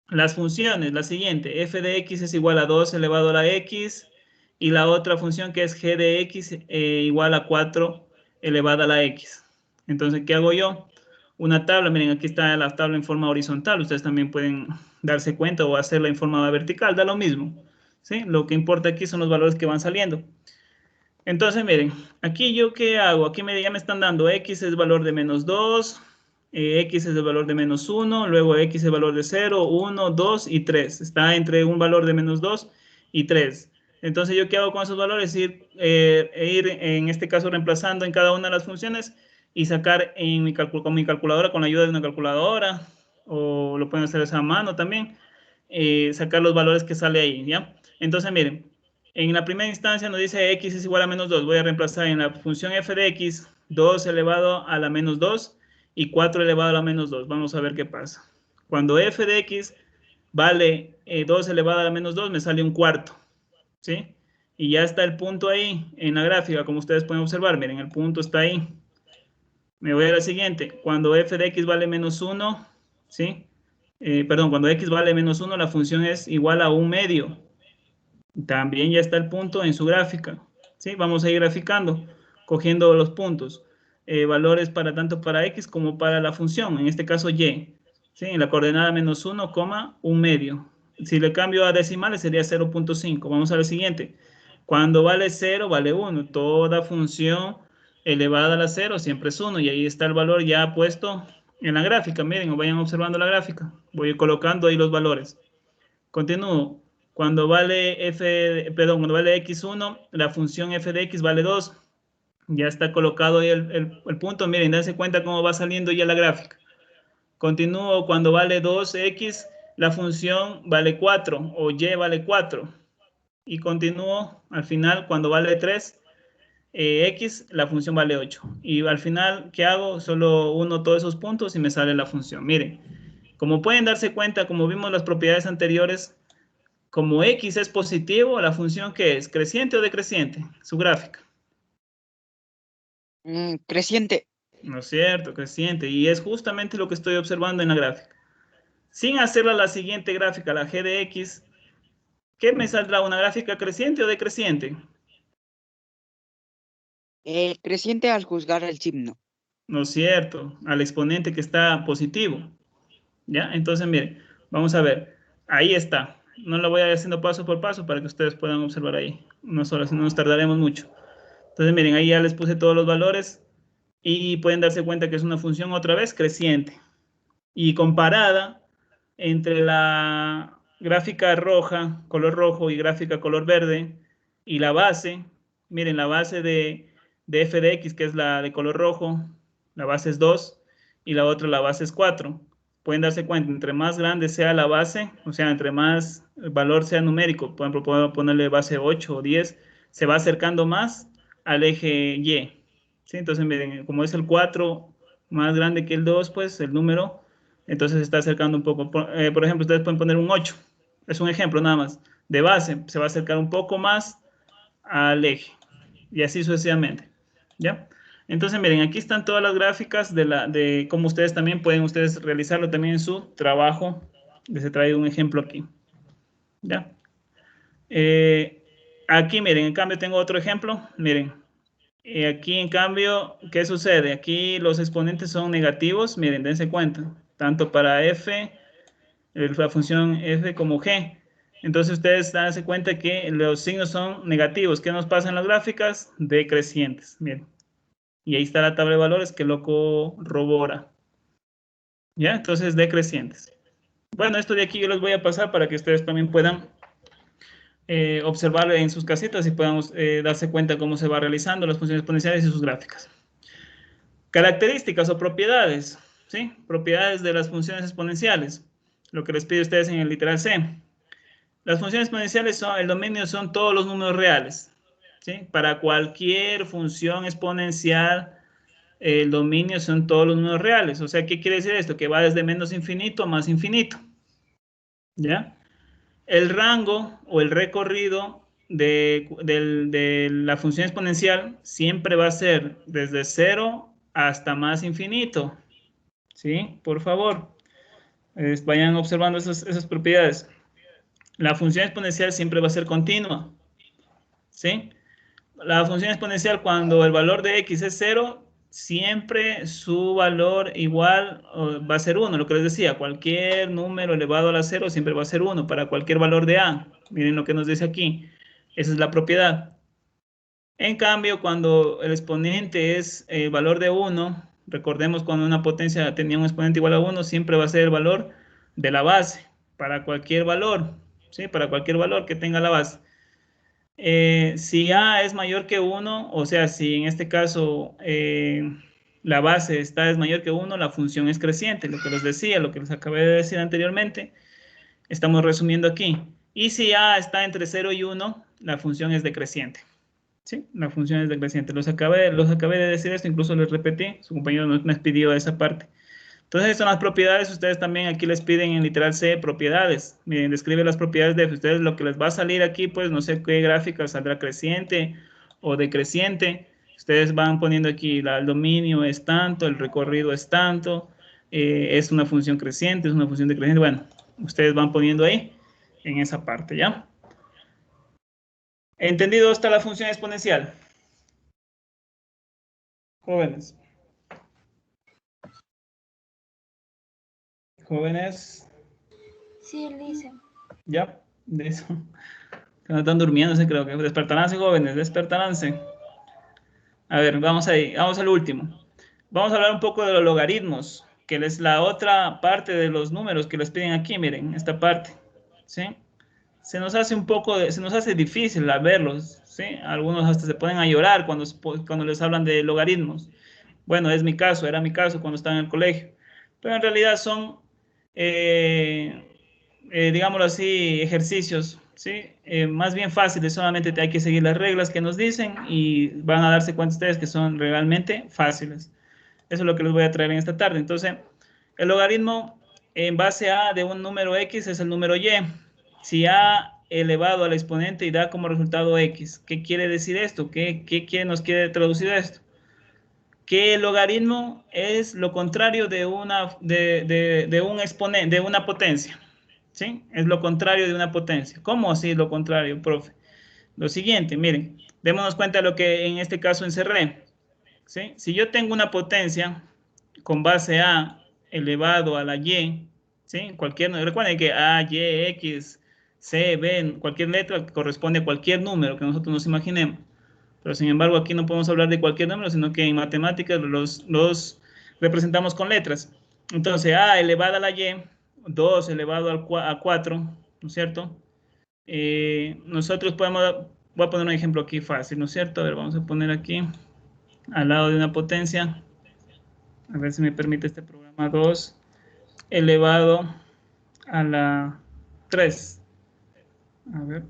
Las funciones, la siguiente, f de x es igual a 2 elevado a la x, y la otra función que es g de x igual a 4 elevada a la x. Entonces, ¿qué hago yo? Una tabla, miren, aquí está la tabla en forma horizontal, ustedes también pueden darse cuenta o hacerla en forma vertical, da lo mismo, ¿sí? Lo que importa aquí son los valores que van saliendo. Entonces, miren, aquí yo ¿qué hago? Aquí ya me están dando x es valor de menos 2, x es el valor de menos 1, luego x es el valor de 0, 1, 2 y 3. Está entre un valor de menos 2 y 3. Entonces, ¿yo qué hago con esos valores? Ir en este caso, reemplazando en cada una de las funciones y sacar con mi calculadora, con la ayuda de una calculadora, o lo pueden hacer a mano también, sacar los valores que sale ahí, ¿ya? Entonces, miren, en la primera instancia nos dice x es igual a menos 2. Voy a reemplazar en la función f de x 2 elevado a la menos 2 y 4 elevado a la menos 2. Vamos a ver qué pasa. Cuando f de x vale 2 elevado a la menos 2, me sale un cuarto, ¿sí? Y ya está el punto ahí en la gráfica, como ustedes pueden observar. Miren, el punto está ahí. Me voy a la siguiente. Cuando f de x vale menos 1, ¿sí? Perdón, cuando x vale menos 1, la función es igual a 1/2. También ya está el punto en su gráfica, ¿sí? Vamos a ir graficando, cogiendo los puntos. Valores para tanto para x como para la función, en este caso y. ¿Sí? En la coordenada menos 1, 1/2. Si le cambio a decimales sería 0.5. Vamos a la siguiente. Cuando vale 0, vale 1. Toda función elevada a la 0 siempre es 1. Y ahí está el valor ya puesto en la gráfica. Miren, vayan observando la gráfica. Voy colocando ahí los valores. Continúo. Cuando vale cuando vale x1, la función f de x vale 2. Ya está colocado ahí el punto. Miren, dense cuenta cómo va saliendo ya la gráfica. Continúo. Cuando vale 2x, la función vale 4 o y vale 4. Y continúo al final cuando vale 3 x, la función vale 8. Y al final, ¿qué hago? Solo uno todos esos puntos y me sale la función. Miren, como pueden darse cuenta, como vimos las propiedades anteriores, como x es positivo, la función ¿qué es? ¿Creciente o decreciente? Su gráfica. Creciente. ¿No es cierto? Creciente. Y es justamente lo que estoy observando en la gráfica. Sin hacerla la siguiente gráfica, la g de x, ¿qué me saldrá? ¿Una gráfica creciente o decreciente? Creciente al juzgar el signo. ¿No es cierto? Al exponente que está positivo. ¿Ya? Entonces, miren, vamos a ver. Ahí está. No lo voy a ir haciendo paso por paso para que ustedes puedan observar ahí. No solo, no nos tardaremos mucho. Entonces, miren, ahí ya les puse todos los valores y pueden darse cuenta que es una función otra vez creciente. Y comparada entre la gráfica roja, color rojo, y gráfica color verde, y la base, miren, la base de f de x, que es la de color rojo, la base es 2, y la otra, la base es 4. Pueden darse cuenta, entre más grande sea la base, o sea, entre más el valor sea numérico, por ejemplo, puedo ponerle base 8 o 10, se va acercando más al eje Y. ¿Sí? Entonces, miren, como es el 4 más grande que el 2, pues el número, entonces se está acercando un poco. Por ejemplo, ustedes pueden poner un 8. Es un ejemplo nada más. De base, se va a acercar un poco más al eje. Y así sucesivamente. ¿Ya? Entonces, miren, aquí están todas las gráficas de cómo ustedes también pueden realizarlo también en su trabajo. Les he traído un ejemplo aquí. ¿Ya? Aquí, miren, en cambio tengo otro ejemplo. Miren, aquí en cambio, ¿qué sucede? Aquí los exponentes son negativos. Miren, dense cuenta. Tanto para f, la función f como g. Entonces ustedes danse cuenta que los signos son negativos. ¿Qué nos pasa en las gráficas? Decrecientes. Miren. Y ahí está la tabla de valores que lo corrobora. ¿Ya? Entonces, decrecientes. Bueno, esto de aquí yo les voy a pasar para que ustedes también puedan observar en sus casitas y puedan darse cuenta cómo se va realizando las funciones exponenciales y sus gráficas. Características o propiedades, ¿sí? Propiedades de las funciones exponenciales. Lo que les pide a ustedes en el literal C. Las funciones exponenciales el dominio son todos los números reales, ¿sí? Para cualquier función exponencial, el dominio son todos los números reales. O sea, ¿qué quiere decir esto? Que va desde menos infinito a más infinito. ¿Ya? El rango o el recorrido de la función exponencial siempre va a ser desde 0 hasta más infinito. ¿Sí? Por favor, vayan observando esas propiedades. La función exponencial siempre va a ser continua. ¿Sí? La función exponencial, cuando el valor de x es 0, siempre su valor igual va a ser 1. Lo que les decía, cualquier número elevado a la 0 siempre va a ser 1 para cualquier valor de a. Miren lo que nos dice aquí. Esa es la propiedad. En cambio, cuando el exponente es el valor de 1, recordemos cuando una potencia tenía un exponente igual a 1, siempre va a ser el valor de la base para cualquier valor, ¿sí? Para cualquier valor que tenga la base. Si A es mayor que 1, o sea, si en este caso la base es mayor que 1, la función es creciente, lo que les decía, lo que les acabé de decir anteriormente, estamos resumiendo aquí. Y si A está entre 0 y 1, la función es decreciente. ¿Sí? La función es decreciente. Los acabé de decir esto, incluso les repetí, su compañero me pidió esa parte. Entonces, son las propiedades. Ustedes también aquí les piden en literal C propiedades. Miren, describe las propiedades de ustedes. Lo que les va a salir aquí, pues no sé qué gráfica saldrá, creciente o decreciente. Ustedes van poniendo aquí el dominio es tanto, el recorrido es tanto, es una función creciente, es una función decreciente. Bueno, ustedes van poniendo ahí en esa parte, ¿ya? ¿Entendido hasta la función exponencial? Jóvenes. Jóvenes. Sí, Lisa. Ya, de eso. No están durmiéndose, creo que. Despertaránse, jóvenes, despertaránse. A ver, vamos ahí, vamos al último. Vamos a hablar un poco de los logaritmos, que es la otra parte de los números que les piden aquí, miren, esta parte, ¿sí? Se nos hace se nos hace difícil al verlos, ¿sí? Algunos hasta se ponen a llorar cuando les hablan de logaritmos. Bueno, es mi caso, era mi caso cuando estaba en el colegio. Pero en realidad son, eh, digámoslo así, ejercicios, ¿sí? Más bien fáciles, solamente hay que seguir las reglas que nos dicen y van a darse cuenta ustedes que son realmente fáciles. Eso es lo que les voy a traer en esta tarde. Entonces, el logaritmo en base a de un número X es el número Y. Si A elevado al exponente y da como resultado X, ¿qué quiere decir esto? ¿Qué nos quiere traducir esto? Que el logaritmo es lo contrario de un exponente, de una potencia. ¿Sí? Es lo contrario de una potencia. ¿Cómo así lo contrario, profe? Lo siguiente, miren, démonos cuenta de lo que en este caso encerré. ¿Sí? Si yo tengo una potencia con base a elevado a la y, ¿sí? Recuerden que a, y, x, c, b, cualquier letra corresponde a cualquier número que nosotros nos imaginemos. Pero sin embargo, aquí no podemos hablar de cualquier número, sino que en matemáticas los representamos con letras. Entonces, a elevado a la y, 2 elevado a 4, ¿no es cierto? Nosotros podemos, voy a poner un ejemplo aquí fácil, ¿no es cierto? A ver, vamos a poner aquí, al lado de una potencia, a ver si me permite este programa, 2 elevado a la 3. A ver.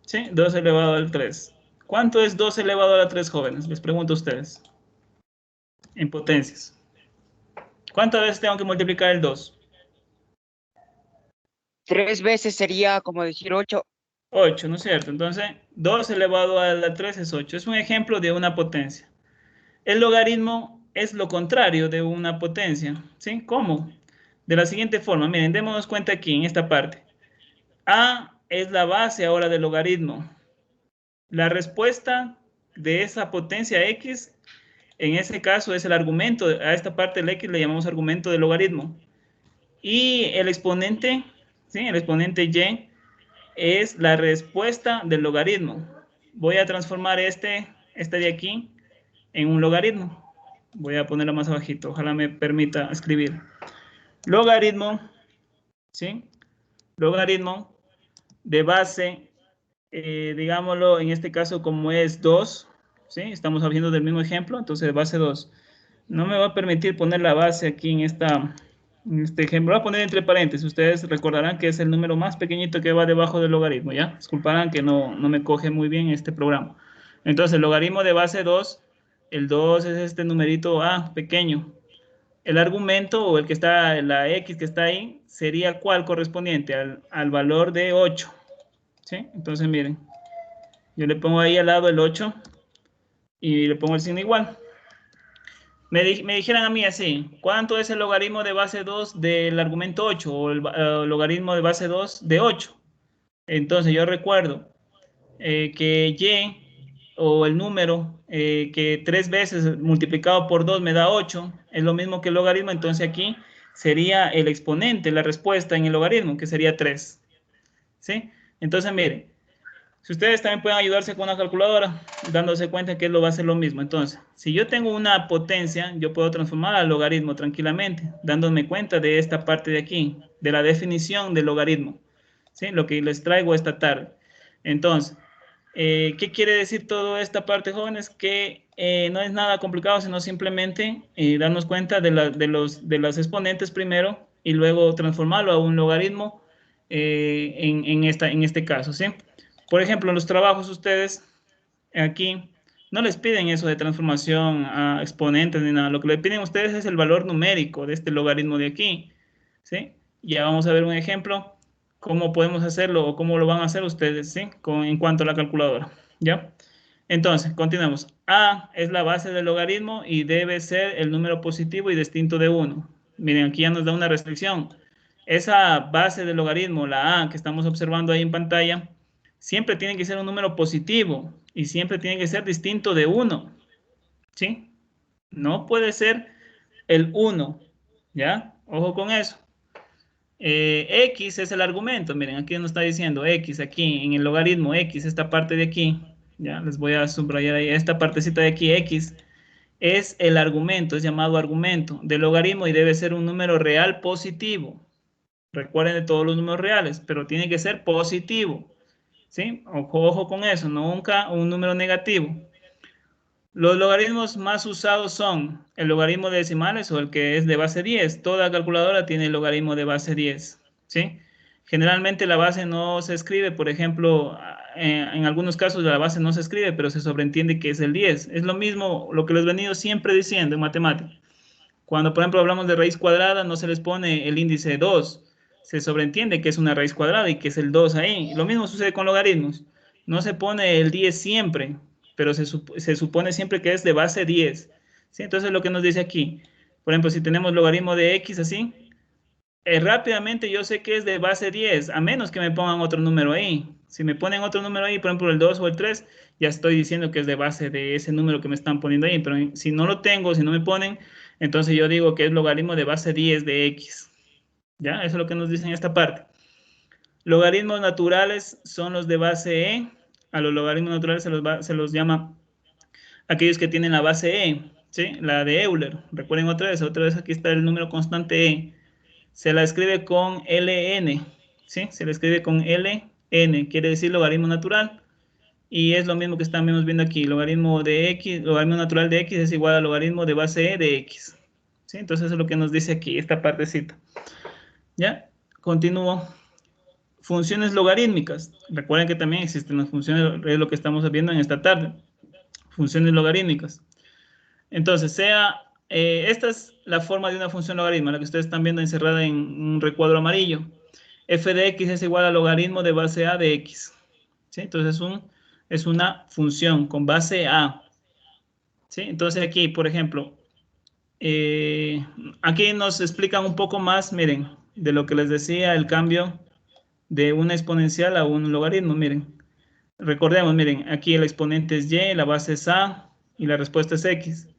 Sí, 2 elevado al 3. ¿Cuánto es 2 elevado a la 3, jóvenes? Les pregunto a ustedes. En potencias. ¿Cuántas veces tengo que multiplicar el 2? 3 veces sería como decir 8. 8, ¿no es cierto? Entonces, 2 elevado a la 3 es 8. Es un ejemplo de una potencia. El logaritmo es lo contrario de una potencia. ¿Sí? ¿Cómo? De la siguiente forma. Miren, démonos cuenta aquí en esta parte. A es la base ahora del logaritmo. La respuesta de esa potencia x, en ese caso, es el argumento. A esta parte del x le llamamos argumento del logaritmo. Y el exponente, ¿sí? El exponente y es la respuesta del logaritmo. Voy a transformar este de aquí en un logaritmo. Voy a ponerlo más abajito. Ojalá me permita escribir. Logaritmo, ¿sí? Logaritmo de base, digámoslo, en este caso como es 2, ¿sí? Estamos hablando del mismo ejemplo, entonces base 2. No me va a permitir poner la base aquí en este ejemplo. Voy a poner entre paréntesis. Ustedes recordarán que es el número más pequeñito que va debajo del logaritmo, ¿ya? Disculparán que no me coge muy bien este programa. Entonces, el logaritmo de base 2, el 2 es este numerito A pequeño. El argumento o el que está, la X que está ahí, sería ¿cuál correspondiente? Al valor de 8. ¿Sí? Entonces, miren, yo le pongo ahí al lado el 8 y le pongo el signo igual. Me dijeran a mí así, ¿cuánto es el logaritmo de base 2 del argumento 8 o el logaritmo de base 2 de 8? Entonces yo recuerdo que y o el número que 3 veces multiplicado por 2 me da 8, es lo mismo que el logaritmo, entonces aquí sería el exponente, la respuesta en el logaritmo, que sería 3. ¿Sí? Entonces miren, si ustedes también pueden ayudarse con una calculadora, dándose cuenta que lo va a hacer lo mismo. Entonces, si yo tengo una potencia, yo puedo transformar al logaritmo tranquilamente, dándome cuenta de esta parte de aquí, de la definición del logaritmo. ¿sí? Lo que les traigo esta tarde. Entonces, ¿qué quiere decir toda esta parte, jóvenes? Que no es nada complicado, sino simplemente darnos cuenta de las exponentes primero y luego transformarlo a un logaritmo en este caso, ¿sí? Por ejemplo, en los trabajos ustedes aquí no les piden eso de transformación a exponentes ni nada. Lo que le piden a ustedes es el valor numérico de este logaritmo de aquí, ¿sí? Ya vamos a ver un ejemplo, cómo podemos hacerlo o cómo lo van a hacer ustedes, ¿sí? En cuanto a la calculadora, ¿ya? Entonces, continuamos. A es la base del logaritmo y debe ser el número positivo y distinto de 1. Miren, aquí ya nos da una restricción. Esa base del logaritmo, la A que estamos observando ahí en pantalla, siempre tiene que ser un número positivo y siempre tiene que ser distinto de 1, ¿sí? No puede ser el 1, ¿ya? Ojo con eso. X es el argumento, miren, aquí nos está diciendo X, aquí en el logaritmo X, esta parte de aquí, ya les voy a subrayar ahí, esta partecita de aquí, X, es el argumento, es llamado argumento del logaritmo y debe ser un número real positivo. Recuerden de todos los números reales, pero tiene que ser positivo, ¿sí? Ojo con eso, nunca un número negativo. Los logaritmos más usados son el logaritmo de decimales o el que es de base 10. Toda calculadora tiene el logaritmo de base 10, ¿sí? Generalmente la base no se escribe, por ejemplo, en algunos casos la base no se escribe, pero se sobreentiende que es el 10. Es lo mismo lo que les he venido siempre diciendo en matemáticas. Cuando, por ejemplo, hablamos de raíz cuadrada, no se les pone el índice 2. Se sobreentiende que es una raíz cuadrada y que es el 2 ahí. Lo mismo sucede con logaritmos. No se pone el 10 siempre, pero se supone siempre que es de base 10. ¿Sí? Entonces, lo que nos dice aquí, por ejemplo, si tenemos logaritmo de x así, rápidamente yo sé que es de base 10, a menos que me pongan otro número ahí. Si me ponen otro número ahí, por ejemplo, el 2 o el 3, ya estoy diciendo que es de base de ese número que me están poniendo ahí. Pero si no lo tengo, si no me ponen, entonces yo digo que es logaritmo de base 10 de x. ¿Ya? Eso es lo que nos dice en esta parte. Logaritmos naturales son los de base e. A los logaritmos naturales se los llama aquellos que tienen la base e, ¿sí? La de Euler. Recuerden otra vez aquí está el número constante e. Se la escribe con ln, ¿sí? Se la escribe con ln, quiere decir logaritmo natural. Y es lo mismo que estamos viendo aquí, logaritmo de x, logaritmo natural de x es igual al logaritmo de base e de x. ¿Sí? Entonces eso es lo que nos dice aquí, esta partecita. ¿Ya? Continúo. Funciones logarítmicas. Recuerden que también existen las funciones, es lo que estamos viendo en esta tarde. Funciones logarítmicas. Entonces, esta es la forma de una función logaritmo, la que ustedes están viendo encerrada en un recuadro amarillo. F de x es igual al logaritmo de base a de x. ¿Sí? Entonces, es una función con base a. ¿Sí? Entonces, aquí, por ejemplo, aquí nos explican un poco más, miren, de lo que les decía, el cambio de una exponencial a un logaritmo, miren. Recordemos, miren, aquí el exponente es y, la base es a y la respuesta es x.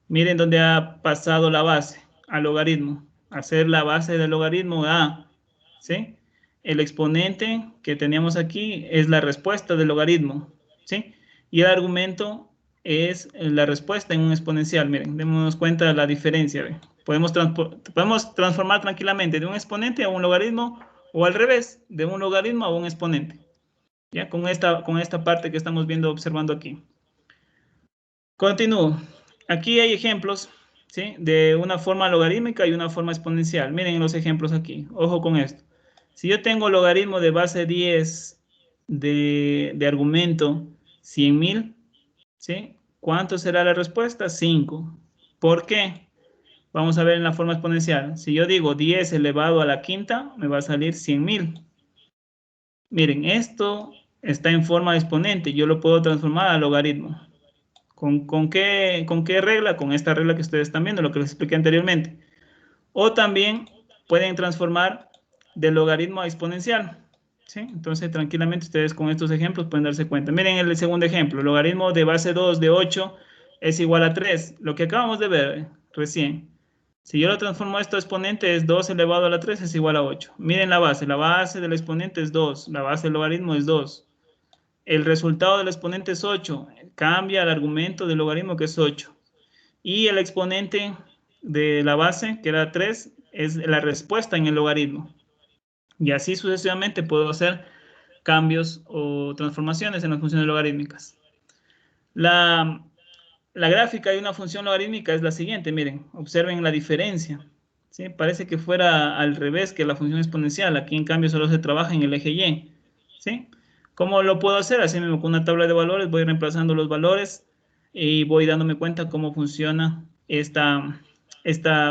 Miren dónde ha pasado la base al logaritmo. Hacer la base del logaritmo a, ¿sí? El exponente que teníamos aquí es la respuesta del logaritmo, ¿sí? Y el argumento es la respuesta en un exponencial. Miren, démonos cuenta de la diferencia. ¿Ve? Podemos transformar tranquilamente de un exponente a un logaritmo o al revés, de un logaritmo a un exponente. ¿Ya? Con esta parte que estamos viendo, observando aquí. Continúo. Aquí hay ejemplos, ¿sí? De una forma logarítmica y una forma exponencial. Miren los ejemplos aquí. Ojo con esto. Si yo tengo logaritmo de base 10 de argumento 100.000, ¿sí? ¿Cuánto será la respuesta? 5. ¿Por qué? Vamos a ver en la forma exponencial. Si yo digo 10 elevado a la quinta, me va a salir 100.000. Miren, esto está en forma de exponente. Yo lo puedo transformar a logaritmo. ¿Con qué regla? Con esta regla que ustedes están viendo, lo que les expliqué anteriormente. O también pueden transformar del logaritmo a exponencial. ¿Sí? Entonces, tranquilamente ustedes con estos ejemplos pueden darse cuenta. Miren el segundo ejemplo. Logaritmo de base 2 de 8 es igual a 3. Lo que acabamos de ver recién. Si yo lo transformo a esto a exponente, es 2 elevado a la 3 es igual a 8. Miren la base. La base del exponente es 2. La base del logaritmo es 2. El resultado del exponente es 8. Cambia el argumento del logaritmo que es 8. Y el exponente de la base, que era 3, es la respuesta en el logaritmo. Y así sucesivamente puedo hacer cambios o transformaciones en las funciones logarítmicas. La gráfica de una función logarítmica es la siguiente, miren, observen la diferencia. ¿Sí? Parece que fuera al revés que la función exponencial, aquí en cambio solo se trabaja en el eje Y. ¿Sí? ¿Cómo lo puedo hacer? Así mismo con una tabla de valores, voy reemplazando los valores y voy dándome cuenta cómo funciona esta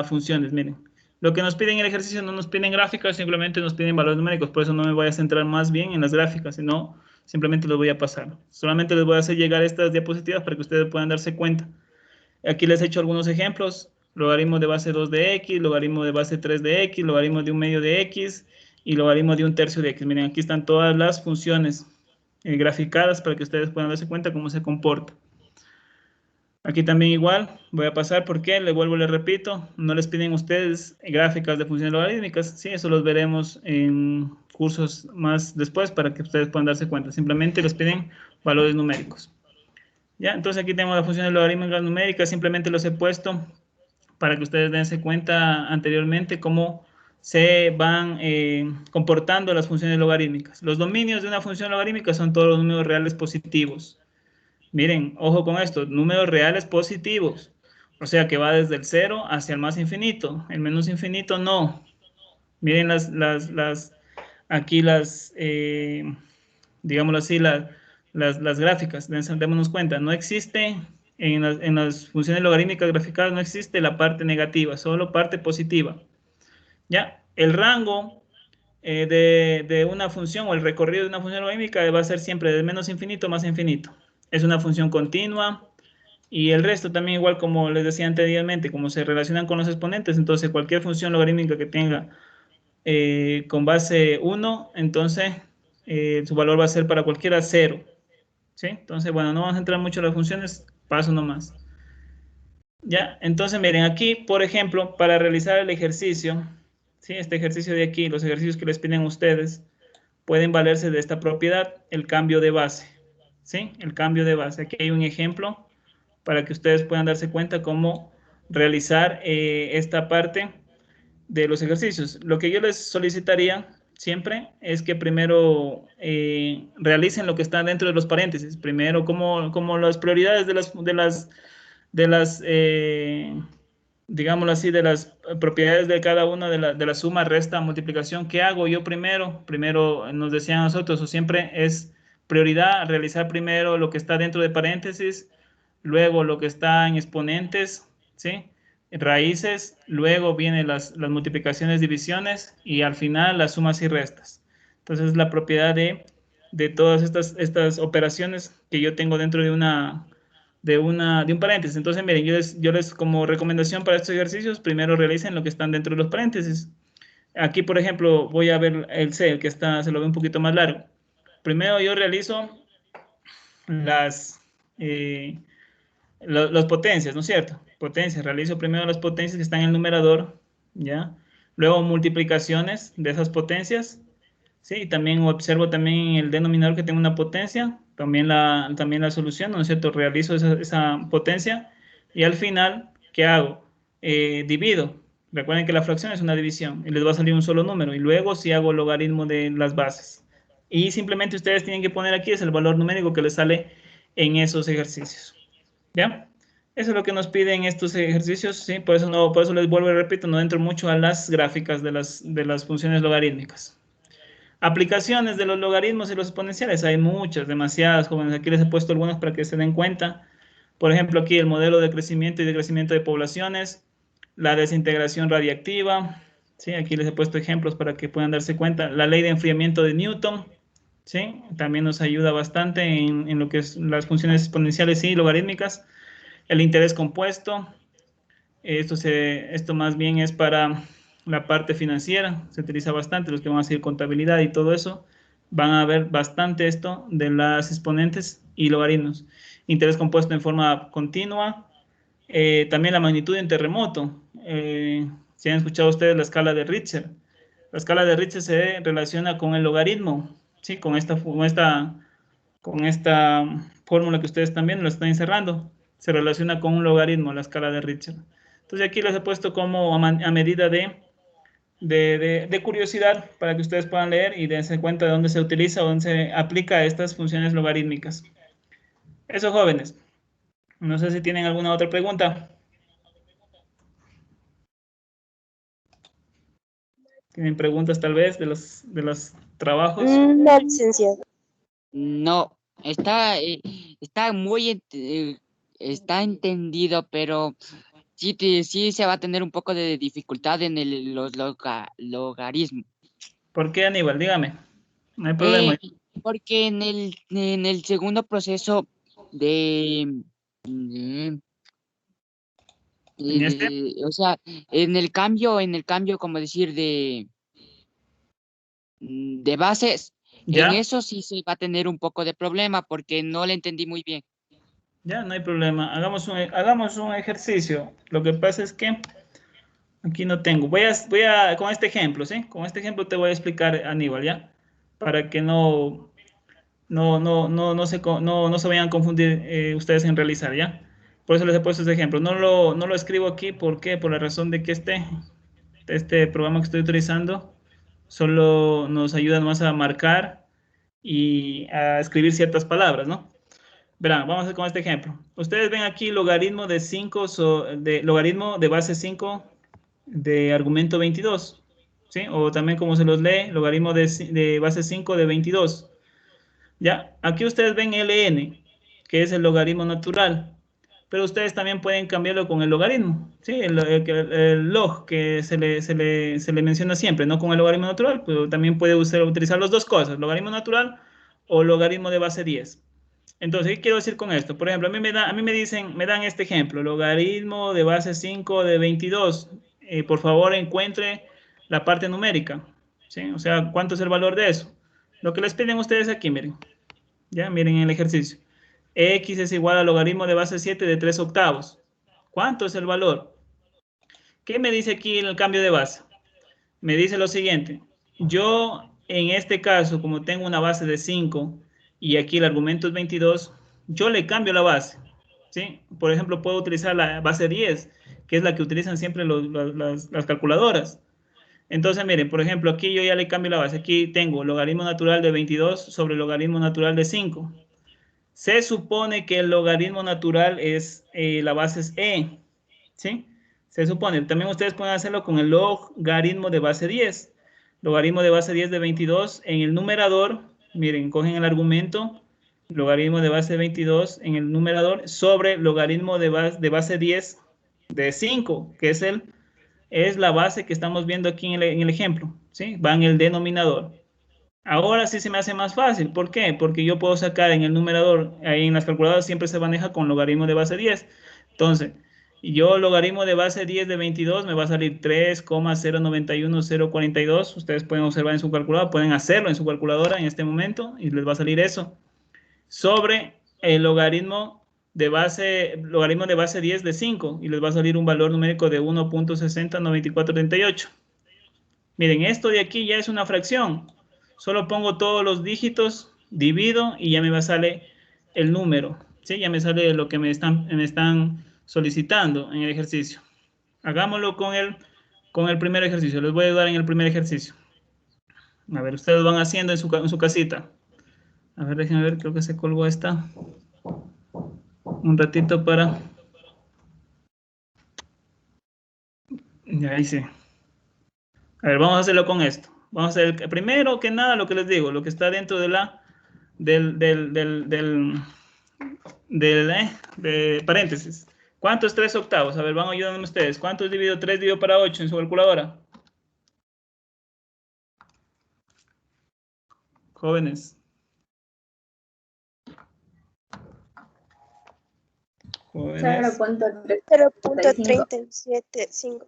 función. Miren, lo que nos piden en el ejercicio no nos piden gráficas, simplemente nos piden valores numéricos, por eso no me voy a centrar más bien en las gráficas, sino simplemente los voy a pasar. Solamente les voy a hacer llegar estas diapositivas para que ustedes puedan darse cuenta. Aquí les he hecho algunos ejemplos, logaritmo de base 2 de x, logaritmo de base 3 de x, logaritmo de 1/2 de x y logaritmo de 1/3 de x. Miren, aquí están todas las funciones graficadas para que ustedes puedan darse cuenta cómo se comporta. Aquí también igual, voy a pasar porque, les repito, no les piden ustedes gráficas de funciones logarítmicas, sí, eso los veremos en cursos más después para que ustedes puedan darse cuenta, simplemente les piden valores numéricos. Ya, entonces aquí tenemos las funciones logarítmicas numéricas, simplemente los he puesto para que ustedes dense cuenta anteriormente cómo se van comportando las funciones logarítmicas. Los dominios de una función logarítmica son todos los números reales positivos. Miren, ojo con esto, números reales positivos. O sea que va desde el 0 hacia el más infinito. El menos infinito no. Miren aquí digámoslo así, las gráficas. Démonos cuenta, no existe en las funciones logarítmicas graficadas, no existe la parte negativa, solo parte positiva. ¿Ya? El rango de una función o el recorrido de una función logarítmica va a ser siempre de menos infinito más infinito. Es una función continua y el resto también igual como les decía anteriormente, como se relacionan con los exponentes, entonces cualquier función logarítmica que tenga con base 1, entonces su valor va a ser para cualquiera 0. ¿Sí? Entonces, bueno, no vamos a entrar mucho en las funciones, paso nomás. Ya, entonces miren aquí, por ejemplo, para realizar el ejercicio, ¿sí? Este ejercicio de aquí, los ejercicios que les piden ustedes, pueden valerse de esta propiedad, el cambio de base. ¿Sí? El cambio de base. Aquí hay un ejemplo para que ustedes puedan darse cuenta cómo realizar esta parte de los ejercicios. Lo que yo les solicitaría siempre es que primero realicen lo que está dentro de los paréntesis. Primero, como las prioridades digámoslo así, de las propiedades de cada una de la suma, resta, multiplicación. ¿Qué hago yo primero? Primero nos decían nosotros, o siempre es prioridad realizar primero lo que está dentro de paréntesis, luego lo que está en exponentes, ¿sí? Raíces, luego vienen las multiplicaciones, divisiones y al final las sumas y restas. Entonces la propiedad de todas estas operaciones que yo tengo dentro de un paréntesis. Entonces, miren, yo les como recomendación para estos ejercicios, primero realicen lo que están dentro de los paréntesis. Aquí, por ejemplo, voy a ver el C, el que está, se lo ve un poquito más largo. Primero yo realizo las potencias, ¿no es cierto? Potencias, realizo primero las potencias que están en el numerador, ¿ya? Luego multiplicaciones de esas potencias, ¿sí? Y también observo también en el denominador que tengo una potencia, también la solución, ¿no es cierto? Realizo esa potencia y al final, ¿qué hago? Divido. Recuerden que la fracción es una división y les va a salir un solo número y luego sí hago logaritmo de las bases. Y simplemente ustedes tienen que poner aquí es el valor numérico que les sale en esos ejercicios. ¿Ya? Eso es lo que nos piden estos ejercicios, ¿sí? Por eso les vuelvo y repito, no entro mucho a las gráficas de las funciones logarítmicas. Aplicaciones de los logaritmos y los exponenciales, hay muchas, demasiadas, jóvenes. Aquí les he puesto algunas para que se den cuenta. Por ejemplo, aquí el modelo de crecimiento y decrecimiento de poblaciones, la desintegración radiactiva, ¿sí? Aquí les he puesto ejemplos para que puedan darse cuenta. La ley de enfriamiento de Newton, ¿sí? También nos ayuda bastante en lo que es las funciones exponenciales y logarítmicas. El interés compuesto, esto más bien es para la parte financiera, se utiliza bastante, los que van a hacer contabilidad y todo eso, van a ver bastante esto de las exponentes y logaritmos. Interés compuesto en forma continua, también la magnitud de un terremoto. Si han escuchado ustedes la escala de Richter, la escala de Richter se relaciona con el logaritmo, ¿sí? Con esta fórmula que ustedes también lo están encerrando, se relaciona con un logaritmo, la escala de Richter. Entonces aquí les he puesto como a medida de de curiosidad para que ustedes puedan leer y dense cuenta de dónde se utiliza, dónde se aplica estas funciones logarítmicas. Eso, jóvenes. No sé si tienen alguna otra pregunta. ¿Tienen preguntas tal vez de los trabajos? No, licenciado. No, está entendido, pero sí, sí se va a tener un poco de dificultad en los logaritmos. ¿Por qué, Aníbal? Dígame. No hay problema. Porque en el segundo proceso de, de- ¿En este? o sea, en el cambio, como decir, de bases, en ¿Ya? eso sí se va a tener un poco de problema porque no le entendí muy bien. Ya, no hay problema. Hagamos un ejercicio. Lo que pasa es que aquí no tengo. Con este ejemplo, ¿sí? Con este ejemplo te voy a explicar, Aníbal, ¿ya? Para que no se vayan a confundir ustedes en realizar, ¿ya? Por eso les he puesto este ejemplo. No lo escribo aquí, ¿por qué? Por la razón de que este programa que estoy utilizando solo nos ayuda más a marcar y a escribir ciertas palabras, ¿no? Verán, vamos a hacer con este ejemplo. Ustedes ven aquí logaritmo de 5, logaritmo de base 5 de argumento 22, ¿sí? O también como se los lee, logaritmo de base 5 de 22. ¿Ya? Aquí ustedes ven ln, que es el logaritmo natural, pero ustedes también pueden cambiarlo con el logaritmo, ¿sí? El log que se le menciona siempre, no con el logaritmo natural, pero también puede utilizar las dos cosas, logaritmo natural o logaritmo de base 10. Entonces, ¿qué quiero decir con esto? Por ejemplo, a mí me dan este ejemplo, logaritmo de base 5 de 22. Por favor, encuentre la parte numérica, ¿sí? O sea, ¿cuánto es el valor de eso? Lo que les piden ustedes aquí, miren. Ya, miren el ejercicio. X es igual al logaritmo de base 7 de 3 octavos. ¿Cuánto es el valor? ¿Qué me dice aquí el cambio de base? Me dice lo siguiente. Yo, en este caso, como tengo una base de 5 y aquí el argumento es 22, yo le cambio la base, ¿sí? Por ejemplo, puedo utilizar la base 10, que es la que utilizan siempre las calculadoras. Entonces, miren, por ejemplo, aquí yo ya le cambio la base. Aquí tengo logaritmo natural de 22 sobre logaritmo natural de 5. Se supone que el logaritmo natural es, la base es e, ¿sí? Se supone. También ustedes pueden hacerlo con el logaritmo de base 10. Logaritmo de base 10 de 22 en el numerador, miren, cogen el argumento, logaritmo de base 22 en el numerador sobre logaritmo de base 10 de 5, que es la base que estamos viendo aquí en el ejemplo, ¿sí? Va en el denominador. Ahora sí se me hace más fácil. ¿Por qué? Porque yo puedo sacar en el numerador, ahí en las calculadoras siempre se maneja con logaritmo de base 10. Entonces, yo logaritmo de base 10 de 22 me va a salir 3,091042. Ustedes pueden observar en su calculadora, pueden hacerlo en su calculadora en este momento y les va a salir eso. Sobre el logaritmo de base 10 de 5 y les va a salir un valor numérico de 1.609438. Miren, esto de aquí ya es una fracción. Solo pongo todos los dígitos, divido y ya me va a salir el número. ¿Sí? Ya me sale lo que me están solicitando en el ejercicio. Hagámoslo con el primer ejercicio. Les voy a ayudar en el primer ejercicio. A ver, ustedes van haciendo en su casita. A ver, déjenme ver, creo que se colgó esta. Un ratito para... Ya hice. A ver, vamos a hacerlo con esto. Vamos a hacer primero que nada lo que les digo, lo que está dentro de de paréntesis. ¿Cuánto es 3 octavos? A ver, van ayudando ustedes. ¿Cuánto es dividido 3 dividido para 8 en su calculadora? Jóvenes. Jóvenes. 0.375.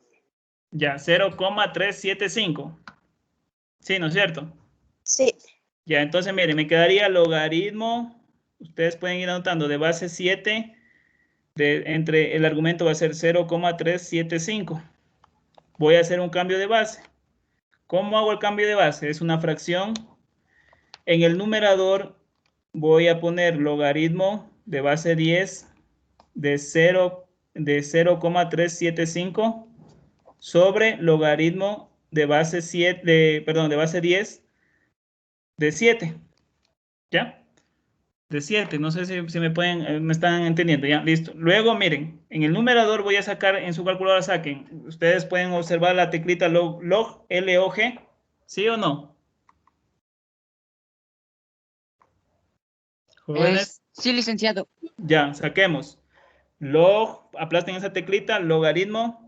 Ya, 0,375. Sí, ¿no es cierto? Sí. Ya, entonces miren, me quedaría logaritmo. Ustedes pueden ir anotando de base 7. Entre el argumento va a ser 0,375. Voy a hacer un cambio de base. ¿Cómo hago el cambio de base? Es una fracción. En el numerador voy a poner logaritmo de base 10 de 0,375 sobre logaritmo de base 7, perdón, de base 10 de 7. ¿Ya? De 7. No sé si me pueden, me están entendiendo. Ya, listo. Luego, miren, en el numerador voy a sacar, en su calculadora saquen. Ustedes pueden observar la teclita log, L-O-G. ¿Sí o no? Jóvenes. Sí, licenciado. Ya, saquemos. Log, aplasten esa teclita, logaritmo.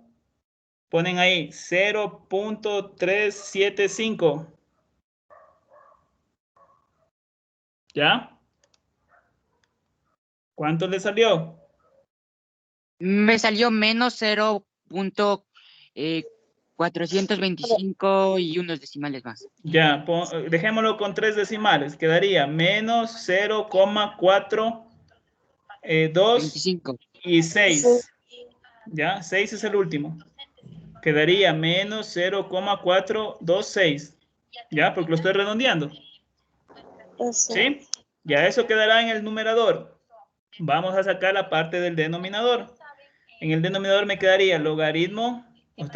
Ponen ahí 0.375. ¿Ya? ¿Cuánto le salió? Me salió menos 0.425 y unos decimales más. Ya, dejémoslo con 3 decimales. Quedaría menos 0,42 25. y Sí. 6. Ya, 6 es el último. Quedaría menos 0,426. Ya, porque lo estoy redondeando. Sí. ¿Sí? Ya eso quedará en el numerador. Vamos a sacar la parte del denominador. En el denominador me quedaría logaritmo,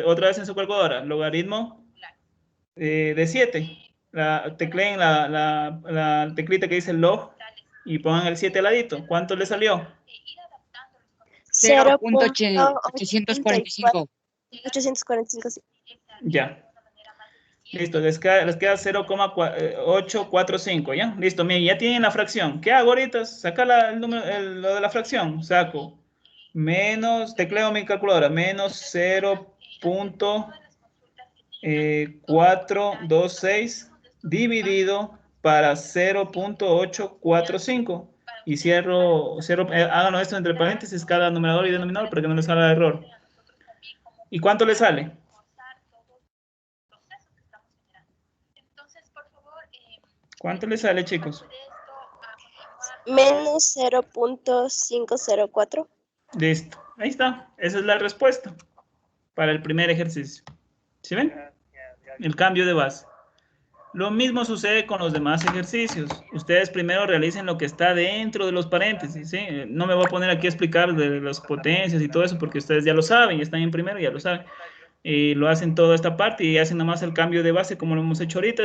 otra vez en su calculadora, logaritmo de 7. Tecleen la teclita que dice log y pongan el 7 al ladito. ¿Cuánto le salió? 0.845. 845, sí. Ya. Listo, les queda 0,845, ¿ya? Listo, miren, ya tienen la fracción. ¿Qué hago ahorita? Saca el número, lo de la fracción. Saco menos, tecleo mi calculadora, menos 0.426 dividido para 0.845. Y cierro, háganlo esto entre paréntesis, cada numerador y denominador para que no les salga error. ¿Y cuánto le sale? ¿Cuánto le sale, chicos? Menos 0.504. Listo. Ahí está. Esa es la respuesta para el primer ejercicio. ¿Sí ven? El cambio de base. Lo mismo sucede con los demás ejercicios. Ustedes primero realicen lo que está dentro de los paréntesis, ¿sí? No me voy a poner aquí a explicar de las potencias y todo eso porque ustedes ya lo saben, ya están en primero, ya lo saben. Y lo hacen toda esta parte y hacen nomás el cambio de base como lo hemos hecho ahorita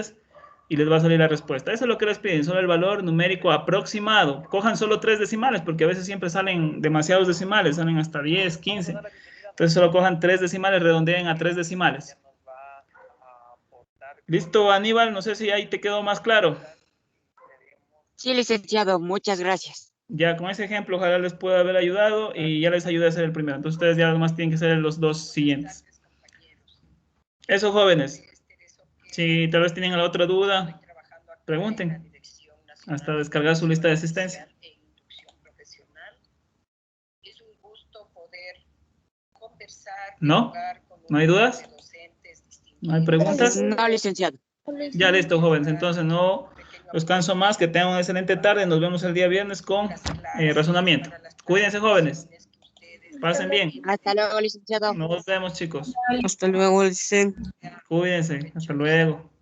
y les va a salir la respuesta. Eso es lo que les piden, solo el valor numérico aproximado. Cojan solo 3 decimales porque a veces siempre salen demasiados decimales, salen hasta 10, 15. Entonces solo cojan 3 decimales, redondeen a 3 decimales. Listo, Aníbal, no sé si ahí te quedó más claro. Sí, licenciado, muchas gracias. Ya con ese ejemplo ojalá les pueda haber ayudado y ya les ayude a hacer el primero. Entonces ustedes ya nomás tienen que hacer los dos siguientes. Eso, jóvenes. Si tal vez tienen la otra duda, pregunten hasta descargar su lista de asistencia. ¿No? ¿No hay dudas? ¿No hay preguntas? No, licenciado. Ya listo, jóvenes. Entonces no los canso más. Que tengan una excelente tarde. Nos vemos el día viernes con razonamiento. Cuídense, jóvenes. Pasen bien. Hasta luego, licenciado. Nos vemos, chicos. Hasta luego, licenciado. Cuídense. Hasta luego.